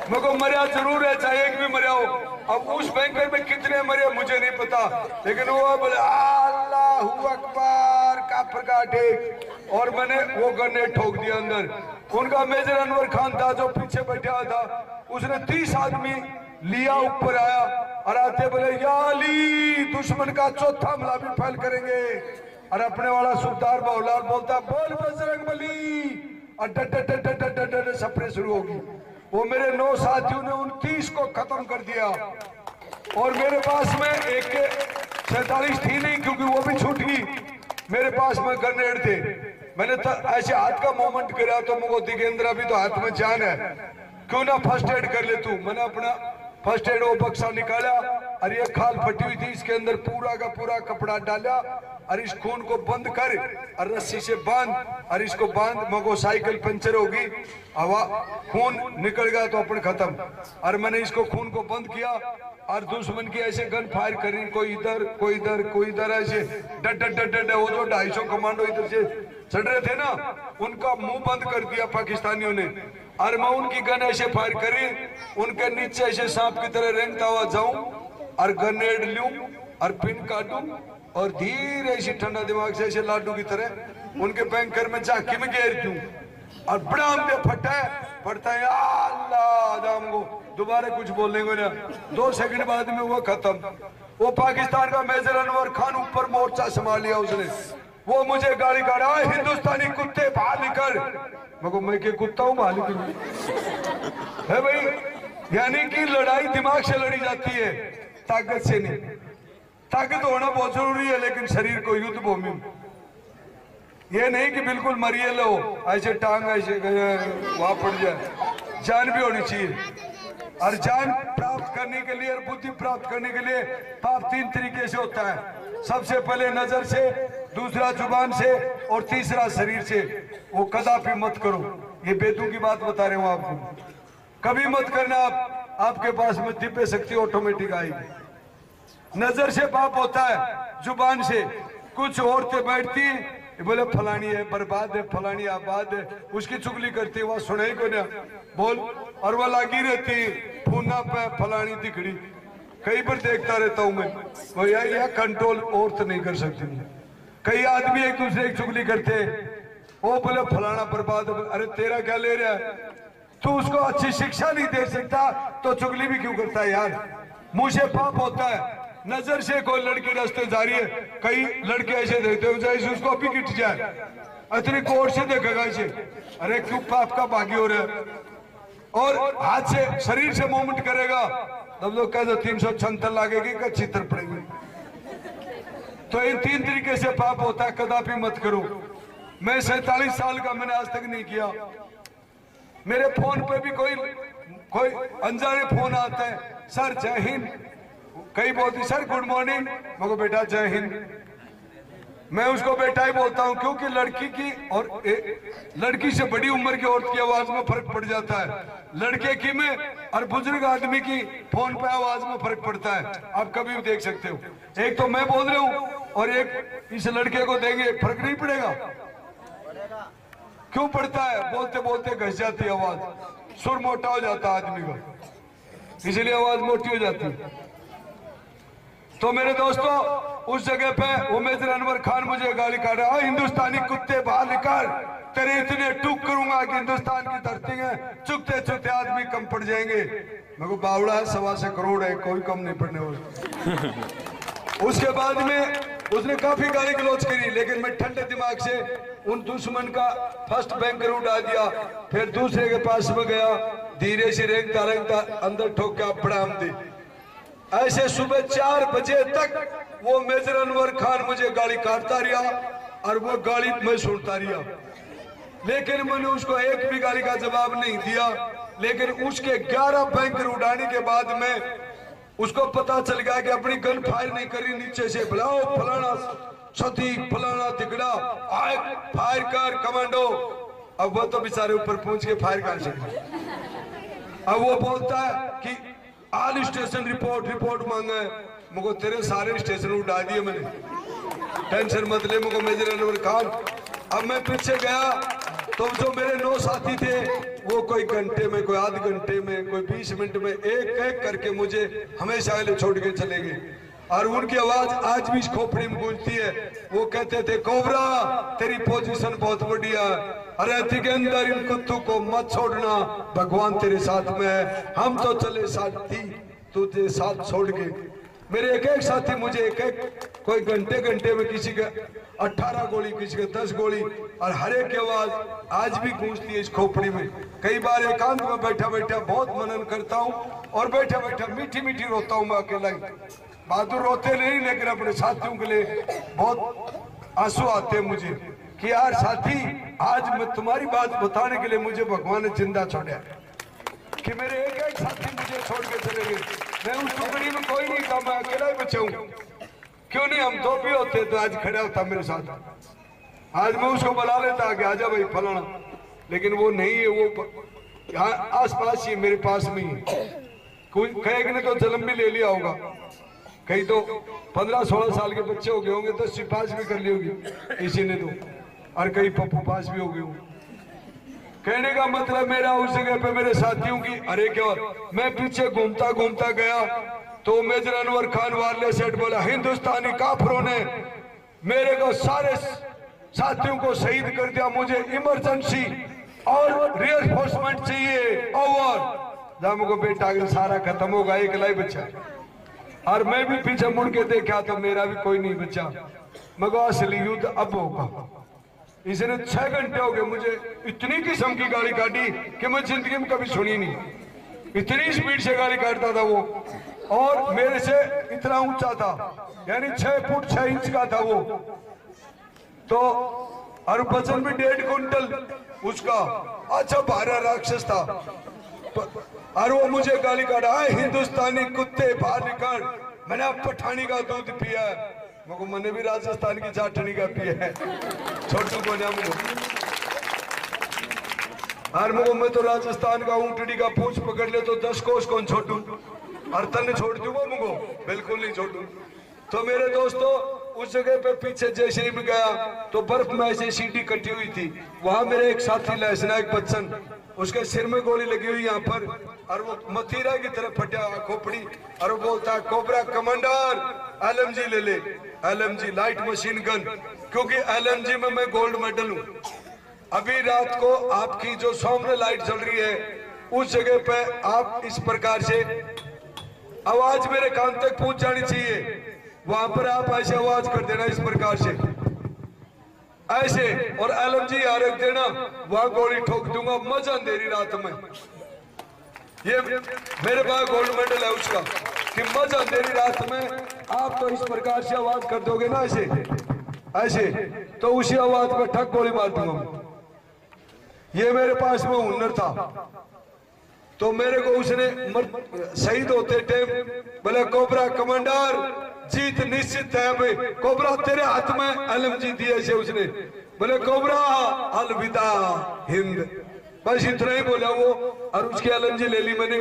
मुझको मरिया जरूर है, चाहे एक भी मरिया हो। अब उस बैंकर में कितने मरे मुझे नहीं पता, लेकिन वो बोले अल्लाहू अकबर काफर काटे, और मैंने वो ग्रेनेड ठोक दिया अंदर। उनका मेजर अनवर खान था जो पीछे बैठा हुआ था, उसने 30 आदमी लिया, ऊपर आया और आते बोले या अली दुश्मन का चौथा हमला भी फैल करेंगे। और अपने वाला सुबेदार बाहुलाल बोलता बोल बजरंगबली, और डड सपने शुरू होगी। वो मेरे 9 साथियों ने 29 को खत्म कर दिया। और मेरे पास में AK-47 थी नहीं क्योंकि वो भी छूट गई, मेरे पास में ग्रेनेड थे। मैंने ऐसे हाथ का मूवमेंट किया तो मुझको दिगेंद्र अभी तो हाथ में जान है, क्यों ना फर्स्ट एड कर ले तू। मैंने अपना फर्स्ट एड वो बक्सा निकाला और ये खाल फटी हुई थी, इसके अंदर पूरा का पूरा कपड़ा डाला और इस खून को बंद कर और रस्सी से बांध, और इसको बांध, मगो साइकिल पंचर होगी, हवा खून निकल गया तो अपन खत्म। और मैंने इसको खून को बंद किया और दुश्मन की ऐसे गन फायर करी, कोई इधर कोई इधर कोई इधर, ऐसे डड डड डड। वो जो 250 कमांडो इधर से चढ़ रहे थे ना, उनका मुंह बंद कर दिया पाकिस्तानियों ने। और मैं उनकी गन ऐसे फायर करी, उनके नीचे ऐसे सांप की तरह रेंगता हुआ जाऊं और ग्रेनेड लूं और पिन काटूं और धीरे ऐसे ठंडा दिमाग से ऐसे लाडू की तरह उनके बैंकर में झांकी में घेर दूं और बड़ाम दे फटता है अल्लाह दाम को। दोबारा कुछ बोलने को ना, 2 सेकंड बाद में वो खत्म। वो पाकिस्तान का मेजर अनवर खान ऊपर मोर्चा संभाल लिया उसने, वो मुझे गाली काट रहा है, हिंदुस्तानी कुत्ते बाहर निकल। मैं के कुत्ता हूँ बाहर निकल है भाई। यानी कि लड़ाई दिमाग से लड़ी जाती है, ताकत से नहीं। ताकत होना बहुत जरूरी है, लेकिन शरीर को युद्ध भूमि में, ये नहीं कि बिल्कुल मरिए लो ऐसे टांग ऐसे वहां पड़ जाए। जान भी होनी चाहिए, और जान प्राप्त करने के लिए और बुद्धि प्राप्त करने के लिए पाप 3 तरीके से होता है। सबसे पहले नजर से, दूसरा जुबान से, और तीसरा शरीर से। वो कदापि मत करो, ये बेतु की बात बता रहे हूं आपको। कभी मत करना, आपके पास में दिव्य शक्ति ऑटोमेटिक आएगी। नजर से पाप होता है, जुबान से। कुछ औरतें बैठती बोले फलानी है बर्बाद है, फलानी आबाद है, उसकी चुगली करती, वह सुनाई को ना बोल, और वह लगी रहती फूना पे फलानी दिखड़ी। कई बार देखता रहता हूं मैं, वो यह कंट्रोल औरत नहीं कर सकती। कई आदमी एक दूसरे की चुगली करते, वो बोले फलाना बर्बाद। अरे तेरा क्या ले रहा है, तू उसको अच्छी शिक्षा नहीं दे सकता तो चुगली भी क्यों करता है यार। मुंह से पाप होता है। नजर से कोई लड़की रास्ते जा रही है, कई लड़के ऐसे देखते हो जैसे उसको अभी गिट जाए, इतनी कोर से देखेगा इसे, अरे क्यों पाप का भागी हो रहा है। और हाथ से शरीर से मूवमेंट करेगा, तब लोग कहते 376 लागेगी का चित्र पड़ेगी। तो इन 3 तरीके से पाप होता है, कदापि मत करो। मैं 47 साल का, मैंने आज तक नहीं किया। मेरे फोन पे भी कोई अनजाने फोन आता है, सर जय हिंद, कई बोलती सर गुड मॉर्निंग, मगर बेटा जय हिंद। मैं उसको बेटा ही बोलता हूं, क्योंकि लड़की की और लड़की से बड़ी उम्र की औरत की आवाज में फर्क पड़ जाता है, लड़के की में और बुजुर्ग आदमी की फोन पे आवाज में फर्क पड़ता है। आप कभी भी देख सकते हो, एक तो मैं बोल रहा हूं और एक इस लड़के को देंगे, फर्क नहीं पड़ेगा। क्यों पड़ता है, बोलते बोलते घस जाती है आवाज, सुर मोटा हो जाता है आदमी का, इसलिए आवाज मोटी हो जाती है। तो मेरे दोस्तों, उस जगह पे वो मेजर अनवर खान मुझे गाली काट रहा है, हिंदुस्तानी कुत्ते बाहर निकाल, तेरे इतने टूक करूंगा कि हिंदुस्तान की धरती है चुकते चुकते आदमी कम पड़ जाएंगे। मेरे को बावड़ा है, 1.25 करोड़ है, कोई कम नहीं पड़ने वाला। उसके बाद में उसने काफी गाली गलौज करी, लेकिन मैं ठंडे दिमाग से उन दुश्मन का फर्स्ट बैंकर उड़ा दिया, फिर दूसरे के पास में गया, धीरे से रेंगता रेंगता अंदर ठोक के प्रणाम दी। ऐसे सुबह 4 बजे तक वो मेजर अनवर खान मुझे गाली काटता रहा और वो गाली मैं सुनता रहा, लेकिन मैंने उसको एक भी गाली का जवाब नहीं दिया। लेकिन उसके 11 बैंकर उड़ाने के बाद में उसको पता चल गया कि अपनी गन फायर नहीं करी, नीचे से बुलाओ फलाना सतीक फलाना तिगड़ा आए फायर कर कमांडो। अब वो तो बेचारे ऊपर पहुंच के फायर कर सकते। अब वो बोलता है कि ऑल स्टेशन रिपोर्ट मांगा है, मुझको तेरे सारे स्टेशन उड़ा दिए मैंने, टेंशन मत ले मुझको मेजर अनवर खान। अब मैं पीछे गया तो जो मेरे 9 साथी थे वो कोई घंटे में, कोई आध घंटे में, कोई 20 मिनट में एक एक करके मुझे हमेशा के लिए छोड़ के चले गए। और उनकी आवाज आज भी इस खोपड़ी में गूंजती है। वो कहते थे कोबरा तेरी पोजीशन बहुत बढ़िया, अरे के अंदर इन कुत्तों को मत छोड़ना, भगवान तेरे साथ में है, हम तो चले साथी तुझे साथ छोड़ के। मेरे एक एक साथी मुझे एक एक कोई घंटे में किसी के 18 गोली, किसी के 10 गोली, और हर एक की आवाज आज भी गूंजती है इस खोपड़ी में। कई बार एकांत में बैठा बैठा बहुत मनन करता हूँ और बैठा बैठा मीठी मीठी रोता हूँ मैं अकेला ही। बहादुर रोते नहीं, लेकिन अपने साथियों के लिए बहुत आंसू आते हैं मुझे कि यार साथी, आज मैं तुम्हारी बात बताने के लिए मुझे भगवान ने जिंदा छोड़ा कि मेरे एक एक साथी मुझे छोड़ के चले गए। मैं उस टुकड़ी में कोई नहीं था, मैं अकेला ही बचा हूं। क्यों नहीं, हम 2 भी होते तो आज खड़ा होता मेरे साथ, आज मैं उसको बुला लेता कि आजा भाई फलाना, लेकिन वो नहीं है, वो यहाँ आस पास ही मेरे पास में ही। कोई कहेगा ने तो जन्म भी ले लिया होगा, कहीं तो 15-16 साल के बच्चे हो गए होंगे, 10वीं पास भी कर ली होगी इसी ने तो, और कई पप्पू पास भी हो गए होंगे। कहने का मतलब मेरा उस जगह पे मेरे साथियों की, अरे क्या, मैं पीछे घूमता घूमता गया तो मेजर अनवर खान वाले सेठ बोला, हिंदुस्तानी काफिरों ने मेरे को सारे साथियों को शहीद कर दिया, मुझे इमरजेंसी और रिइंफोर्समेंट चाहिए। ओवर जामो को बेटा सारा खत्म होगा, एक लाई बच्चा और मैं भी पीछे मुड़ के देखा तो मेरा भी कोई नहीं बचा। मगर असली युद्ध अब होगा। इसने 6 घंटे हो गए मुझे इतनी किस्म की गाली काटी कि मैं जिंदगी में कभी सुनी नहीं। इतनी स्पीड से गाली काटता था वो, और मेरे से इतना ऊंचा था, यानी 6 फुट 6 इंच का था वो। तो और वजन भी 1.5 कुंटल उसका। अच्छा भारा राक्षस था। और वो मुझे गाली काटा, हिंदुस्तानी कुत्ते बाहर निकल, मैंने अब पठानी का दूध पिया है। मगर मैंने भी राजस्थान की चाटनी का पिया है। छोटू को ना मुझे, और मुझे मैं तो राजस्थान का ऊंटड़ी का पूंछ पकड़ ले तो 10 कोस कौन छोटू, और तन छोड़ दूंगा मुझको, बिल्कुल नहीं छोटू। तो मेरे दोस्तों उस जगह पे पीछे जैसे ही मैं गया तो बर्फ में ऐसे सीटी कटी हुई थी। वहां मेरे एक साथी लहसनायक बच्चन, उसके सिर में गोली लगी हुई यहाँ पर, और वो मथीरा की तरफ फटा खोपड़ी, और वो बोलता है कोबरा कमांडर LMG ले ले, LMG लाइट मशीन गन, क्योंकि LMG में मैं गोल्ड मेडल हूँ। अभी रात को आपकी जो सामने लाइट जल रही है उस जगह पे आप इस प्रकार से आवाज मेरे कान तक पहुंच जानी चाहिए। वहां पर आप ऐसे आवाज कर देना इस प्रकार से ऐसे, और LMG यहाँ रख देना, वहां गोली ठोक दूंगा। मजा अंधेरी रात में, ये मेरे पास गोल्ड मेडल है उसका, कि मजा अंधेरी रात में आप तो इस प्रकार से आवाज कर दोगे ना ऐसे ऐसे, तो उसी आवाज में ठक गोली मार दूंगा। ये मेरे पास में हुनर था। तो मेरे को उसने शहीद होते टाइम बोले कोबरा कमांडर जीत निश्चित है, भाई कोबरा तेरे हाथ में LMG दिए से उसने, बोले कोबरा अलविदा हिंद, बस इतना ही बोला वो। और उसकी LMG ले ली मैंने,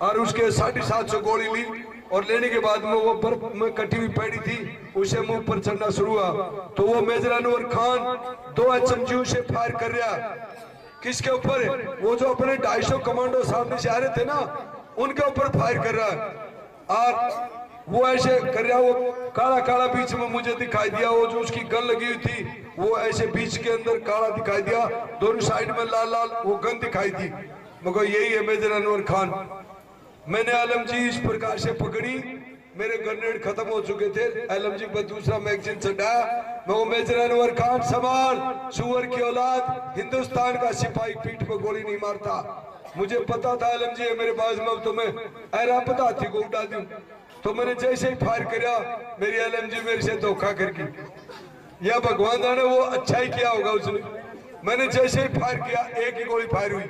और उसके 750 गोली ली, और लेने के बाद में वो बर्फ में कटी हुई पैड़ी थी उसे मुंह पर चढ़ना शुरू हुआ। तो वो मेजर अनवर खान 2 HMG से फायर कर रहा। किसके ऊपर? वो जो अपने 250 कमांडो सामने से आ रहे थे ना, उनके ऊपर फायर कर रहा है। और वो ऐसे कर रहा, वो काला काला बीच में मुझे दिखाई दिया। वो जो उसकी गन लगी हुई थी वो ऐसे बीच के अंदर काला दिखाई दिया, दोनों साइड में लाल लाल वो गन दिखाई दी। मगर यही है मेजर अनवर खान। मैंने LMG इस प्रकार से पकड़ी, मेरे ग्रेनेड खत्म हो चुके थे, LMG पर दूसरा मैगजीन चढ़ाया। मैं मेजर अनवर खान सवाल सुअर की औलाद, हिंदुस्तान का सिपाही पीठ पर गोली नहीं मारता। मुझे पता था LMG है मेरे पास में, तो मैं ऐरा पता थी को उठा दूं। तो मैंने जैसे ही फायर किया मेरी LMG मेरे से धोखा कर गई। या भगवान ने वो अच्छा ही किया होगा उसने। मैंने जैसे ही फायर किया, एक ही गोली फायर हुई,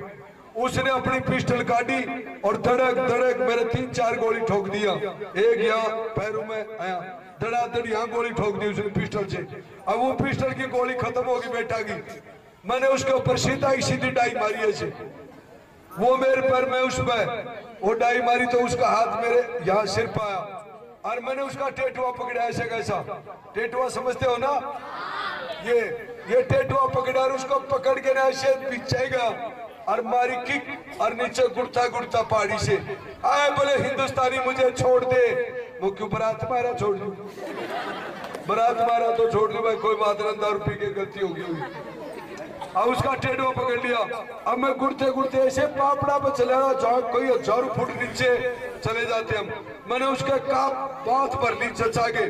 उसने अपनी पिस्टल काटी और धड़क धड़क मेरे 3-4 गोली ठोक दिया। एक यहाँ पैरों में आया, धड़ाधड़ यहाँ गोली ठोक दी उसने पिस्टल से। अब वो पिस्टल की गोली खत्म होगी बेटा की, मैंने उसके ऊपर सीधी डाई मारी ऐसे, वो मेरे पैर में उसमें वो डाई मारी तो उसका हाथ मेरे यहाँ सिर पर आया, और मैंने उसका टेटुआ पकड़ा ऐसे। कैसा टेटुआ समझते हो ना? ये टेटुआ पकड़ा और उसको पकड़ के ना ऐसे पीछेगा और मारी किक, और नीचे गुड़ता गुड़ता पहाड़ी से आए, बोले हिंदुस्तानी मुझे छोड़ दे। वो क्यों बरात मारा? छोड़ दू, बरात मारा तो छोड़ दू भाई, कोई बात नहीं, दारू पी के गलती होगी हुई। अब उसका टेटुआ पकड़ लिया। अब मैं गुड़ते गुड़ते ऐसे पापड़ा पर चला रहा, जहाँ कोई 1000 फुट नीचे चले जाते हम। मैंने उसके काप बात पर ली चचा के,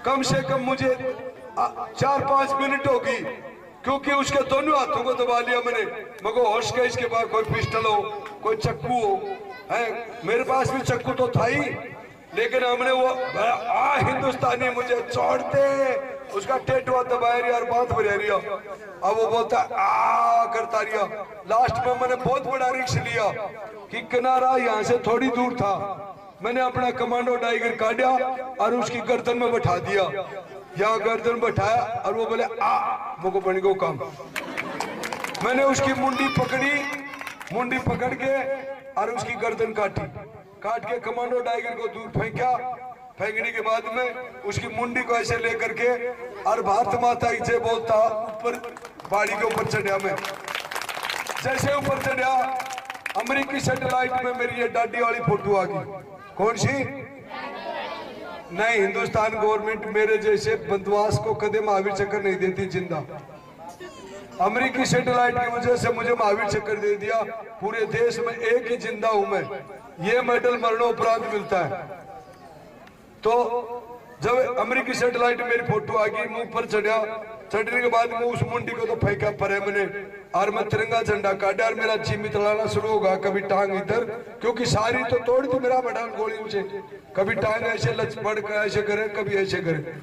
कम से कम मुझे 4-5 मिनट होगी, क्योंकि उसके दोनों हाथों को दबा लिया मैंने। मगर होश के इसके बाद कोई पिस्टल हो, कोई चक्कू हो, है मेरे पास भी चक्कू तो था ही, लेकिन हमने वो हिंदुस्तानी मुझे छोड़ दे, उसका टेटुआ दबाया रिया और बात बढ़ा रिया। अब वो बोलता आ करता रिया। लास्ट में मैंने बहुत बड़ा रिस्क लिया कि किनारा यहाँ से थोड़ी दूर था, मैंने अपना कमांडो टाइगर काटा और उसकी गर्दन में बैठा दिया। यहाँ गर्दन बैठाया और वो बोले आ मुझको बन गो काम। मैंने उसकी मुंडी पकड़ी, मुंडी पकड़ के और उसकी गर्दन काट के कमांडो टाइगर को दूर फेंका। फेंकने के बाद में उसकी मुंडी को ऐसे लेकर के और भारत माता से बोलता ऊपर बाड़ी के ऊपर चढ़ा। मैं जैसे ऊपर चढ़ा, अमेरिकी सैटेलाइट में मेरी ये डाडी वाली फोटो आ गई। कौन सी? नहीं, हिंदुस्तान गवर्नमेंट मेरे जैसे बंदवास को कदे महावीर चक्कर नहीं देती जिंदा। अमेरिकी सैटेलाइट की वजह से मुझे महावीर चक्कर दे दिया। पूरे देश में एक ही जिंदा हूं मैं। ये मेडल मरणोपरांत मिलता है। तो जब अमेरिकी सैटेलाइट मेरी फोटो आ गई, मुंह पर चढ़ा, चढ़ने के बाद मैं उस मुंडी को तो फेंका परे मैंने, और मैं तिरंगा झंडा काटा और मेरा जी मितलाना शुरू होगा, कभी टांग इधर, क्योंकि सारी तो तोड़ दी मेरा बटान गोली से, कभी टांग ऐसे लचपड़ कर ऐसे करे, कभी ऐसे करे,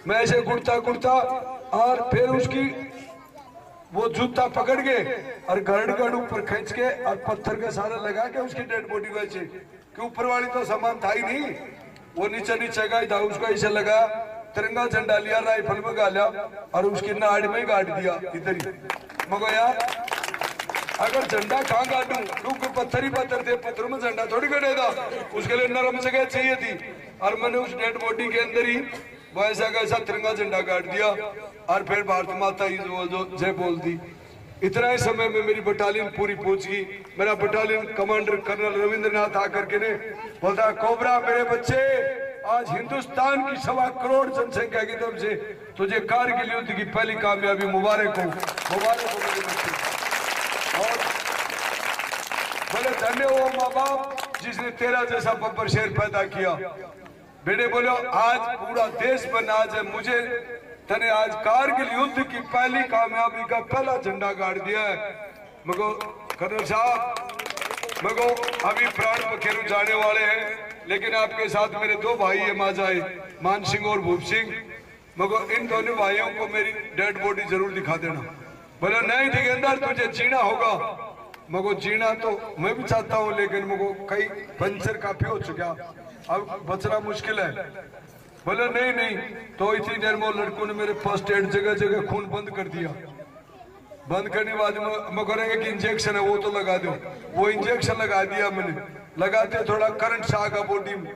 मैं ऐसे गुड़ता गुड़ता, और फिर उसकी वो जूता पकड़ के और गड़ ऊपर खींच के और पत्थर के सारे लगा के उसकी डेड बॉडी वैसे, कि ऊपर वाली तो सामान था ही नहीं, वो नीचे नीचे का ही था, उसको ऐसे लगा, तिरंगा झंडा लिया, राइफल में गाला और उसकी नाड़ में गाड़ दिया इधर ही। मगर यार अगर झंडा कहाँ गाड़ू, क्योंकि पत्थर ही पत्थर थे, पत्थर में झंडा थोड़ी गड़ेगा, उसके लिए नरम जगह चाहिए थी, और मैंने उस डेड बॉडी के अंदर ही वैसा कैसा तिरंगा झंडा गाड़ दिया और फिर भारत माता की जो जय बोल दी। इतना ही समय में मेरी बटालियन पूरी पहुंच गई। मेरा बटालियन कमांडर कर्नल रविंद्रनाथ आकर के ने बोलता, कोबरा मेरे बच्चे, आज हिंदुस्तान की 1.25 करोड़ जनसंख्या की तरफ से तुझे कारगिल युद्ध की पहली कामयाबी मुबारक हो, मुबारक हो मेरे बच्चे। और बोले धन्य हो माँ बाप जिसने तेरा जैसा बब्बर शेर पैदा किया। बेटे बोलो आज पूरा देश बना, आज है मुझे तने आज कारगिल युद्ध की पहली कामयाबी का पहला झंडा गाड़ दिया है। मगो कर्नल साहब, मगो अभी प्राण पखेरु जाने वाले हैं, लेकिन आपके साथ मेरे 2 भाई है माजाए, मान सिंह और भूप सिंह। मगो इन दोनों भाइयों को मेरी डेड बॉडी जरूर दिखा देना। बोलो नहीं ठेकेदार तुझे जीना होगा। मगो जीना तो मैं भी चाहता हूँ, लेकिन मगो कई पंचर काफी हो चुका, अब बचना मुश्किल है। बोले नहीं नहीं, तो इतनी देर में लड़कों ने मेरे फर्स्ट एड जगह जगह खून बंद कर दिया। बंद करने के बाद मैं करेंगे कि इंजेक्शन है वो तो लगा दो, वो इंजेक्शन लगा दिया मैंने, लगाते थोड़ा करंट सा आगा बॉडी में,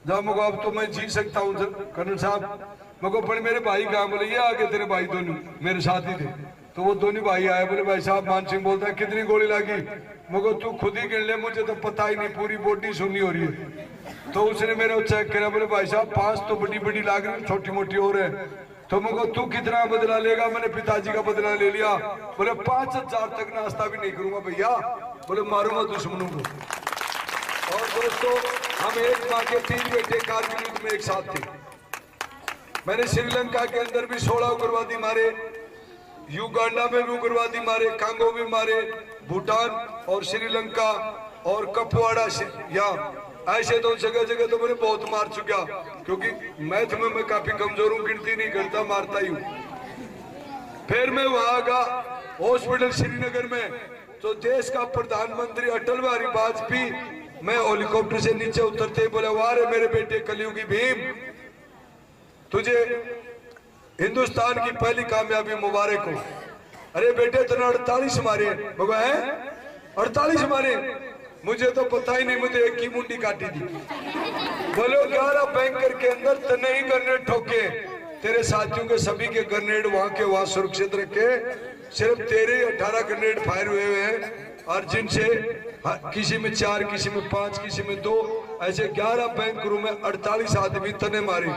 जब मगो अब तो मैं जी सकता हूँ कर्नल साहब। मगो पर मेरे भाई कहा, बोले ये आगे तेरे भाई दोनों मेरे साथ ही थे, तो वो दोनों भाई आए, बोले भाई साहब मान सिंह बोलता है कितनी गोली लगी। मगो तू खुद ही गिन ले, मुझे तो पता ही नहीं, पूरी बॉडी सुननी हो रही है। तो उसने मेरे चेक करा, बोले भाई साहब 5 तो बड़ी बड़ी लाग रही, छोटी मोटी और है। तो मगो तू कितना बदला लेगा? मैंने पिताजी का बदला ले लिया। बोले 5000 तक नाश्ता भी नहीं करूंगा भैया, बोले मारूंगा दुश्मनों को। और दोस्तों हम एक माँ के 3 बेटे कारगिल युद्ध में एक साथ थे। मैंने श्रीलंका के अंदर भी 16 उग्रवादी मारे, युगांडा में भी उग्रवादी मारे, कांगो भी मारे, भूटान और श्रीलंका और कपवाड़ा, यहाँ ऐसे तो जगह जगह तो मैंने बहुत मार चुका, क्योंकि मैथ में मैं काफी कमजोर हूँ, गिनती नहीं करता, मारता ही हूँ। फिर मैं वहां का हॉस्पिटल श्रीनगर में, तो देश का प्रधानमंत्री अटल बिहारी वाजपेयी, मैं हेलीकॉप्टर से नीचे उतरते ही बोला, वाह रे मेरे बेटे कलयुगी भीम, तुझे हिंदुस्तान की पहली कामयाबी मुबारक हो। अरे बेटे तूने 48 मारे, है 48 मारे, मुझे तो पता ही नहीं, मुझे एक ही मुंडी काटी थी। बोलो 11 बैंकर के अंदर तने ही ग्रेनेड ठोके, तेरे साथियों के सभी के ग्रेनेड वहां के वहां सुरक्षित रखे, सिर्फ तेरे 18 ग्रेनेड फायर हुए हैं, और जिनसे किसी में 4, किसी में 5, किसी में 2, ऐसे 11 बैंकरों में 48 आदमी तने मारे।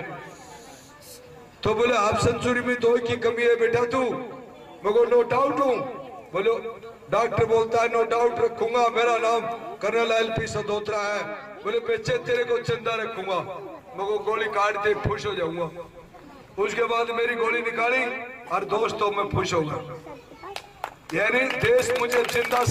तो बोले हाफ सेंचुरी में 2 की कमी है बेटा तू। मगर नो डाउट हूं। बोलो डॉक्टर बोलता है नो डाउट रखूंगा, मेरा नाम कर्नल LP सदोत्रा है। बोले बच्चे तेरे को जिंदा रखूंगा, मगर गोली काटते खुश हो जाऊंगा। उसके बाद मेरी गोली निकाली और दोस्तों में खुश होगा, यानी देश मुझे जिंदा